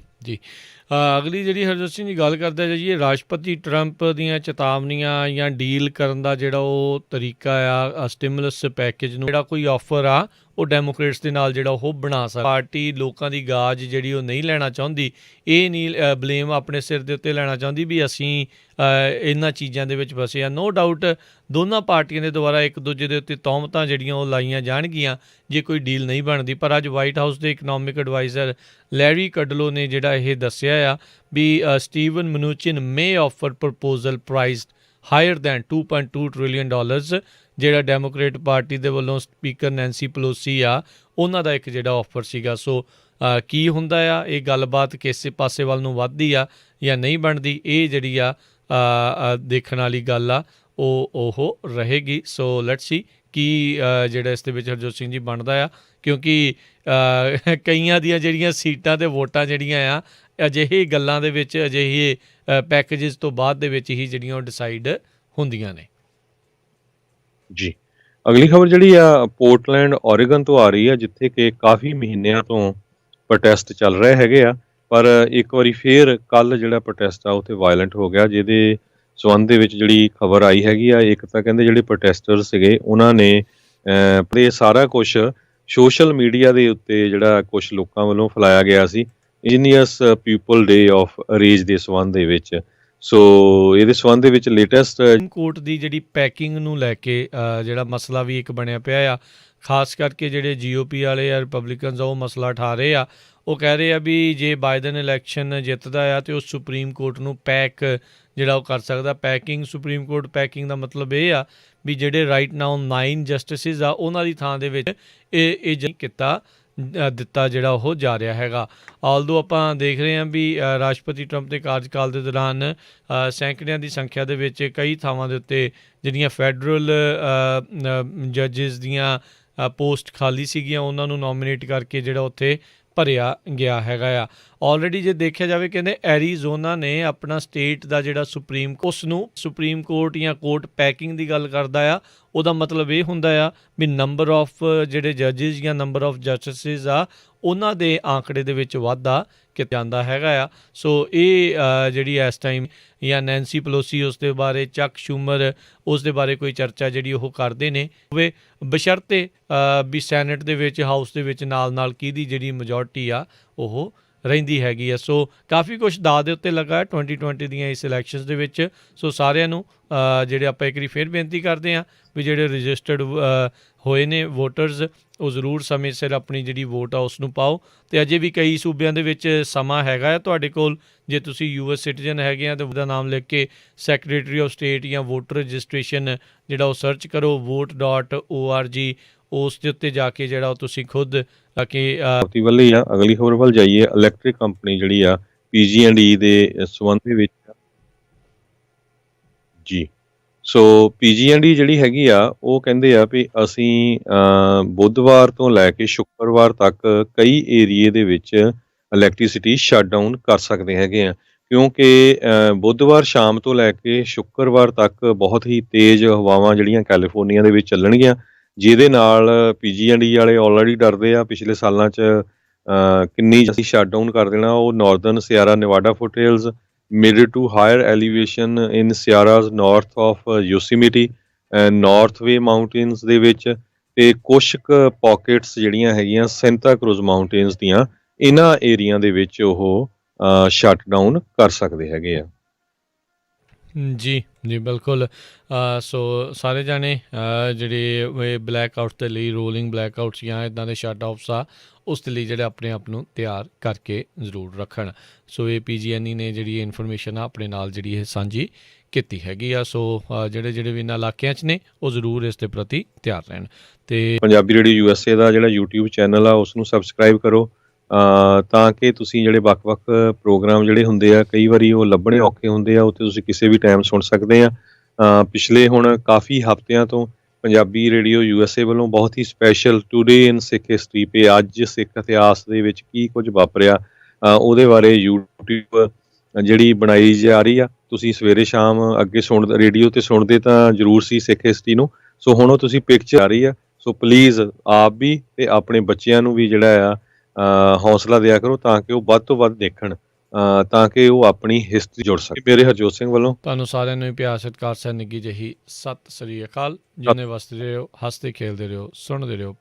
ਅਗਲੀ ਜਿਹੜੀ ਹਰਜੋਤ ਸਿੰਘ ਜੀ ਗੱਲ ਕਰਦੇ ਜਾਈਏ, ਰਾਸ਼ਟਰਪਤੀ ਟਰੰਪ ਦੀਆਂ ਚੇਤਾਵਨੀਆਂ ਜਾਂ ਡੀਲ ਕਰਨ ਦਾ ਜਿਹੜਾ ਉਹ ਤਰੀਕਾ ਆ ਸਟਿਮੂਲਸ ਪੈਕੇਜ ਨੂੰ ਜਿਹੜਾ ਕੋਈ ਆਫਰ ਆ ਉਹ ਡੈਮੋਕ੍ਰੇਟਸ ਦੇ ਨਾਲ ਜਿਹੜਾ ਉਹ ਬਣਾ ਸਕਦਾ। ਪਾਰਟੀ ਲੋਕਾਂ ਦੀ ਗਾਜ ਜਿਹੜੀ ਉਹ ਨਹੀਂ ਲੈਣਾ ਚਾਹੁੰਦੀ, ਇਹ ਨਹੀਂ ਬਲੇਮ ਆਪਣੇ ਸਿਰ ਦੇ ਉੱਤੇ ਲੈਣਾ ਚਾਹੁੰਦੀ ਵੀ ਅਸੀਂ ਇਹਨਾਂ ਚੀਜ਼ਾਂ ਦੇ ਵਿੱਚ ਫਸੇ ਆ। ਨੋ ਡਾਊਟ ਦੋਨਾਂ ਪਾਰਟੀਆਂ ਦੇ ਦੁਆਰਾ ਇੱਕ ਦੂਜੇ ਦੇ ਉੱਤੇ ਤੌਹਮਤਾਂ ਜਿਹੜੀਆਂ ਉਹ ਲਾਈਆਂ ਜਾਣਗੀਆਂ ਜੇ ਕੋਈ ਡੀਲ ਨਹੀਂ ਬਣਦੀ। ਪਰ ਅੱਜ ਵਾਈਟ ਹਾਊਸ ਦੇ ਇਕਨੋਮਿਕ ਐਡਵਾਈਜ਼ਰ ਲੈਰੀ ਕਡਲੋ ਨੇ ਜਿਹੜਾ ਇਹ ਦੱਸਿਆ ਆ ਵੀ Steven Mnuchin may offer proposal priced higher than $2.2 trillion ਜਿਹੜਾ ਡੈਮੋਕ੍ਰੇਟ ਪਾਰਟੀ ਦੇ ਵੱਲੋਂ ਸਪੀਕਰ ਨੈਂਸੀ ਪਲੋਸੀ ਆ ਉਹਨਾਂ ਦਾ ਇੱਕ ਜਿਹੜਾ ਆਫਰ ਸੀਗਾ। ਸੋ ਕੀ ਹੁੰਦਾ ਆ, ਇਹ ਗੱਲਬਾਤ ਕਿਸੇ ਪਾਸੇ ਵੱਲ ਨੂੰ ਵੱਧਦੀ ਆ ਜਾਂ ਨਹੀਂ ਬਣਦੀ, ਇਹ ਜਿਹੜੀ ਆ ਦੇਖਣ ਵਾਲੀ ਗੱਲ ਆ ਉਹ ਰਹੇਗੀ। ਸੋ ਲੈਟਸ ਸੀ ਕੀ ਜਿਹੜਾ ਇਸ ਦੇ ਵਿੱਚ ਹਰਜੋਤ ਸਿੰਘ ਜੀ ਬਣਦਾ ਆ, ਕਿਉਂਕਿ ਕਈਆਂ ਦੀਆਂ ਜਿਹੜੀਆਂ ਸੀਟਾਂ ਤੇ ਵੋਟਾਂ ਜਿਹੜੀਆਂ ਆ ਅਜਿਹੇ ਗੱਲਾਂ ਦੇ ਵਿੱਚ, ਅਜਿਹੇ ਪੈਕੇਜਸ ਤੋਂ ਬਾਅਦ ਦੇ ਵਿੱਚ ਹੀ ਜਿਹੜੀਆਂ ਉਹ ਡਿਸਾਈਡ ਹੁੰਦੀਆਂ ਨੇ। ਜੀ, ਅਗਲੀ ਖਬਰ ਜਿਹੜੀ ਆ ਪੋਰਟਲੈਂਡ ਓਰੇਗਨ ਤੋਂ ਆ ਰਹੀ ਆ, ਜਿੱਥੇ ਕਿ ਕਾਫੀ ਮਹੀਨਿਆਂ ਤੋਂ ਪ੍ਰੋਟੈਸਟ ਚੱਲ ਰਹੇ ਹੈਗੇ ਆ, ਪਰ ਇੱਕ ਵਾਰੀ ਫੇਰ ਕੱਲ ਜਿਹੜਾ ਪ੍ਰੋਟੈਸਟ ਆ ਉੱਥੇ ਵਾਇਲੈਂਟ ਹੋ ਗਿਆ, ਜਿਹਦੇ ਸੰਬੰਧ ਦੇ ਵਿੱਚ ਜਿਹੜੀ ਖਬਰ ਆਈ ਹੈਗੀ ਆ, ਇੱਕ ਤਾਂ ਕਹਿੰਦੇ ਜਿਹੜੇ ਪ੍ਰੋਟੈਸਟਰ ਸੀਗੇ ਉਹਨਾਂ ਨੇ ਇਹ ਸਾਰਾ ਕੁਝ ਸੋਸ਼ਲ ਮੀਡੀਆ ਦੇ ਉੱਤੇ ਜਿਹੜਾ ਕੁਝ ਲੋਕਾਂ ਵੱਲੋਂ ਫੈਲਾਇਆ ਗਿਆ ਸੀ ਇੰਡੀਅਸ ਪੀਪਲ ਡੇ ਆਫ ਅਰੇਜ ਦੇ ਸੰਬੰਧ ਦੇ ਵਿੱਚ। ਸੋ ਇਹਦੇ ਸੰਬੰਧ ਦੇ ਵਿੱਚ ਲੇਟੈਸਟ ਸੁਪਰੀਮ ਕੋਰਟ ਦੀ ਜਿਹੜੀ ਪੈਕਿੰਗ ਨੂੰ ਲੈ ਕੇ ਜਿਹੜਾ ਮਸਲਾ ਵੀ ਇੱਕ ਬਣਿਆ ਪਿਆ ਆ, ਖਾਸ ਕਰਕੇ ਜਿਹੜੇ GOP ਵਾਲੇ ਆ, ਰਿਪਬਲਿਕਨਸ ਆ, ਉਹ ਮਸਲਾ ਉਠਾ ਰਹੇ ਆ। ਉਹ ਕਹਿ ਰਹੇ ਆ ਵੀ ਜੇ ਬਾਈਡਨ ਇਲੈਕਸ਼ਨ ਜਿੱਤਦਾ ਆ ਤੇ ਉਹ ਸੁਪਰੀਮ ਕੋਰਟ ਨੂੰ ਪੈਕ ਜਿਹੜਾ ਉਹ ਕਰ ਸਕਦਾ। ਪੈਕਿੰਗ, ਸੁਪਰੀਮ ਕੋਰਟ ਪੈਕਿੰਗ ਦਾ ਮਤਲਬ ਇਹ ਆ ਵੀ ਜਿਹੜੇ ਰਾਈਟ ਨਾਓ 9 ਜਸਟਿਸਿਸ ਆ ਉਹਨਾਂ ਦੀ ਥਾਂ ਦੇ ਵਿੱਚ ਇਹ ਕੀਤਾ ਦਿੱਤਾ ਜਿਹੜਾ ਉਹ ਜਾ ਰਿਹਾ ਹੈਗਾ। ਆਲਦੋ ਆਪਾਂ ਦੇਖ ਰਹੇ ਹਾਂ ਵੀ ਰਾਸ਼ਟਰਪਤੀ ਟਰੰਪ ਦੇ ਕਾਰਜਕਾਲ ਦੇ ਦੌਰਾਨ ਸੈਂਕੜਿਆਂ ਦੀ ਸੰਖਿਆ ਦੇ ਵਿੱਚ ਕਈ ਥਾਵਾਂ ਦੇ ਉੱਤੇ ਜਿਹੜੀਆਂ ਫੈਡਰਲ ਜੱਜਿਸ ਦੀਆਂ ਪੋਸਟ ਖਾਲੀ ਸੀਗੀਆਂ ਉਹਨਾਂ ਨੂੰ ਨੋਮੀਨੇਟ ਕਰਕੇ ਜਿਹੜਾ ਉੱਥੇ ਭਰਿਆ ਗਿਆ ਹੈਗਾ ਆ। ਆਲਰੇਡੀ ਜੇ ਦੇਖਿਆ ਜਾਵੇ ਕਹਿੰਦੇ ਐਰੀਜ਼ੋਨਾ ਨੇ ਆਪਣਾ ਸਟੇਟ ਦਾ ਜਿਹੜਾ ਉਸ ਨੂੰ ਸੁਪਰੀਮ ਕੋਰਟ ਜਾਂ ਕੋਰਟ ਪੈਕਿੰਗ ਦੀ ਗੱਲ ਕਰਦਾ ਆ, ਉਹਦਾ ਮਤਲਬ ਇਹ ਹੁੰਦਾ ਆ ਵੀ ਨੰਬਰ ਆਫ ਜਿਹੜੇ ਜੱਜਿਸ ਜਾਂ ਨੰਬਰ ਆਫ ਜਸਟਿਸਿਸ ਆ ਉਹਨਾਂ ਦੇ ਆંકੜੇ ਦੇ ਵਿੱਚ ਵਾਧਾ ਕੀਤਾ ਜਾਂਦਾ ਹੈਗਾ ਆ। ਸੋ ਇਹ ਜਿਹੜੀ ਇਸ ਟਾਈਮ ਜਾਂ ਨੈਂਸੀ ਪਲੋਸੀ ਉਸ ਦੇ ਬਾਰੇ, ਚੱਕ ਸ਼ੂਮਰ ਉਸ ਦੇ ਬਾਰੇ ਕੋਈ ਚਰਚਾ ਜਿਹੜੀ ਉਹ ਕਰਦੇ ਨੇ ਹੋਵੇ, ਬਸ਼ਰਤੇ ਵੀ ਸੈਨੇਟ ਦੇ ਵਿੱਚ, ਹਾਊਸ ਦੇ ਵਿੱਚ ਨਾਲ ਕਿਹਦੀ ਜਿਹੜੀ ਮੈਜੋਰਟੀ ਆ ਉਹ ਰਹਿੰਦੀ ਹੈਗੀ ਆ। ਸੋ ਕਾਫੀ ਕੁਛ ਦਾਅ ਦੇ ਉੱਤੇ ਲੱਗਾ 2020 ਦੀਆਂ ਇਸ ਇਲੈਕਸ਼ਨਸ ਦੇ ਵਿੱਚ। ਸੋ ਸਾਰਿਆਂ ਨੂੰ ਜਿਹੜੇ ਆਪਾਂ ਇੱਕ ਵਾਰੀ ਫਿਰ ਬੇਨਤੀ ਕਰਦੇ ਹਾਂ ਵੀ ਜਿਹੜੇ ਰਜਿਸਟਰਡ ਹੋਏ ਨੇ ਵੋਟਰਸ ਉਹ ਜ਼ਰੂਰ ਸਮੇਂ ਸਿਰ ਆਪਣੀ ਜਿਹੜੀ ਵੋਟ ਆ ਉਸ ਨੂੰ ਪਾਓ। ਅਤੇ ਅਜੇ ਵੀ ਕਈ ਸੂਬਿਆਂ ਦੇ ਵਿੱਚ ਸਮਾਂ ਹੈਗਾ ਆ ਤੁਹਾਡੇ ਕੋਲ, ਜੇ ਤੁਸੀਂ US ਸਿਟੀਜ਼ਨ ਹੈਗੇ ਆ ਤਾਂ ਉਹਦਾ ਨਾਮ ਲਿਖ ਕੇ ਸੈਕਟਰੀ ਆਫ ਸਟੇਟ ਜਾਂ ਵੋਟਰ ਰਜਿਸਟ੍ਰੇਸ਼ਨ ਜਿਹੜਾ ਉਹ ਸਰਚ ਕਰੋ vote.org, ਉਸ ਦੇ ਉੱਤੇ ਜਾ ਕੇ ਜਿਹੜਾ ਉਹ ਤੁਸੀਂ ਖੁਦ ਕਿ ਵੱਲੇ ਆ। ਅਗਲੀ ਖਬਰ ਵੱਲ ਜਾਈਏ। ਇਲੈਕਟ੍ਰਿਕ ਕੰਪਨੀ ਜਿਹੜੀ ਆ PG&E ਦੇ ਸੰਬੰਧ ਦੇ ਵਿੱਚ ਜੀ, ਸੋ PG&E ਜਿਹੜੀ ਹੈਗੀ ਆ ਉਹ ਕਹਿੰਦੇ ਆ ਵੀ ਅਸੀਂ ਬੁੱਧਵਾਰ ਤੋਂ ਲੈ ਕੇ ਸ਼ੁੱਕਰਵਾਰ ਤੱਕ ਕਈ ਏਰੀਏ ਦੇ ਵਿੱਚ ਇਲੈਕਟ੍ਰੀਸਿਟੀ ਸ਼ਟ ਡਾਊਨ ਕਰ ਸਕਦੇ ਹੈਗੇ ਆ, ਕਿਉਂਕਿ ਬੁੱਧਵਾਰ ਸ਼ਾਮ ਤੋਂ ਲੈ ਕੇ ਸ਼ੁੱਕਰਵਾਰ ਤੱਕ ਬਹੁਤ ਹੀ ਤੇਜ਼ ਹਵਾਵਾਂ ਜਿਹੜੀਆਂ ਕੈਲੀਫੋਰਨੀਆ ਦੇ ਵਿੱਚ ਚੱਲਣਗੀਆਂ, ਜਿਹਦੇ ਨਾਲ PG&E ਵਾਲੇ ਆਲਰੇਡੀ ਡਰਦੇ ਆ। ਪਿਛਲੇ ਸਾਲਾਂ 'ਚ ਕਿੰਨੀ ਅਸੀਂ ਸ਼ਟ ਡਾਊਨ ਕਰ ਦੇਣਾ। ਉਹ northern Sierra Nevada foothills, mid to higher elevation in Sierras north of Yosemite, north way mountains ਦੇ ਵਿੱਚ, ਅਤੇ ਕੁਛ ਕੁ ਪੋਕੇਟਸ ਜਿਹੜੀਆਂ ਹੈਗੀਆਂ ਸੈਂਟਾ ਕਰੂਜ਼ ਮਾਊਂਟੇਨਸ ਦੀਆਂ, ਇਹਨਾਂ ਏਰੀਆ ਦੇ ਵਿੱਚ ਉਹ ਸ਼ਟ ਡਾਊਨ ਕਰ ਸਕਦੇ ਹੈਗੇ ਆ। ਜੀ ਬਿਲਕੁਲ। ਸੋ ਸਾਰੇ ਜਾਣੇ ਜਿਹੜੇ ਬਲੈਕ ਆਊਟ ਦੇ ਲਈ, ਰੋਲਿੰਗ ਬਲੈਕ ਆਊਟਸ ਜਾਂ ਇੱਦਾਂ ਦੇ ਸ਼ਟ ਆਫਸ ਆ ਉਸ ਦੇ ਲਈ ਜਿਹੜੇ ਆਪਣੇ ਆਪ ਨੂੰ ਤਿਆਰ ਕਰਕੇ ਜ਼ਰੂਰ ਰੱਖਣ। ਸੋ ਇਹ PG&E ਨੇ ਜਿਹੜੀ ਇਨਫੋਰਮੇਸ਼ਨ ਆ ਆਪਣੇ ਨਾਲ ਜਿਹੜੀ ਇਹ ਸਾਂਝੀ ਕੀਤੀ ਹੈਗੀ ਆ। ਸੋ ਜਿਹੜੇ ਵੀ ਇਹਨਾਂ ਇਲਾਕਿਆਂ 'ਚ ਨੇ ਉਹ ਜ਼ਰੂਰ ਇਸ ਦੇ ਪ੍ਰਤੀ ਤਿਆਰ ਰਹਿਣ। ਅਤੇ ਪੰਜਾਬੀ ਰੇਡੀਓ USA ਦਾ ਜਿਹੜਾ YouTube ਚੈਨਲ ਆ ਉਸ ਨੂੰ ਸਬਸਕ੍ਰਾਈਬ ਕਰੋ, ਤਾਂ ਕਿ ਤੁਸੀਂ ਜਿਹੜੇ ਵੱਖ-ਵੱਖ ਪ੍ਰੋਗਰਾਮ ਜਿਹੜੇ ਹੁੰਦੇ ਆ ਕਈ ਵਾਰੀ ਉਹ ਲੱਭਣੇ ਔਖੇ ਹੁੰਦੇ ਆ, ਉੱਥੇ ਤੁਸੀਂ ਕਿਸੇ ਵੀ ਟਾਈਮ ਸੁਣ ਸਕਦੇ ਆ। ਪਿਛਲੇ ਹੁਣ ਕਾਫੀ ਹਫ਼ਤਿਆਂ ਤੋਂ ਪੰਜਾਬੀ ਰੇਡੀਓ USA ਵੱਲੋਂ ਬਹੁਤ ਹੀ ਸਪੈਸ਼ਲ ਟੂਡੇ ਇਨ ਸਿੱਖ ਹਿਸਟਰੀ ਪੇ, ਅੱਜ ਸਿੱਖ ਇਤਿਹਾਸ ਦੇ ਵਿੱਚ ਕੀ ਕੁਝ ਵਾਪਰਿਆ ਉਹਦੇ ਬਾਰੇ YouTube ਜਿਹੜੀ ਬਣਾਈ ਜਾ ਰਹੀ ਆ। ਤੁਸੀਂ ਸਵੇਰੇ ਸ਼ਾਮ ਅੱਗੇ ਰੇਡੀਓ 'ਤੇ ਸੁਣਦੇ ਤਾਂ ਜ਼ਰੂਰ ਸੀ ਸਿੱਖ ਹਿਸਟਰੀ ਨੂੰ, ਸੋ ਹੁਣ ਉਹ ਤੁਸੀਂ ਪਿਕਚਰ ਆ ਰਹੀ ਆ। ਸੋ ਪਲੀਜ਼ ਆਪ ਵੀ ਅਤੇ ਆਪਣੇ ਬੱਚਿਆਂ ਨੂੰ ਵੀ ਜਿਹੜਾ ਆ ਹੌਸਲਾ ਦਿਆ ਕਰੋ, ਤਾਂ ਕਿ ਉਹ ਵੱਧ ਤੋਂ ਵੱਧ ਦੇਖਣ, ਤਾਂ ਕਿ ਉਹ ਆਪਣੀ ਹਿਸਟਰੀ ਜੁੜ ਸਕੇ। ਮੇਰੇ ਹਰਜੋਤ ਸਿੰਘ ਵੱਲੋਂ ਤੁਹਾਨੂੰ ਸਾਰਿਆਂ ਨੂੰ ਪਿਆਰ ਸਤਿਕਾਰ ਸਹਿ ਨਿੱਘੀ ਜਿਹੀ ਸਤਿ ਸ੍ਰੀ ਅਕਾਲ। ਜਿਉਂਦੇ ਵਸਦੇ ਰਹੋ, ਹੱਸਦੇ ਖੇਲਦੇ ਰਹੋ, ਸੁਣਦੇ ਰਹੋ।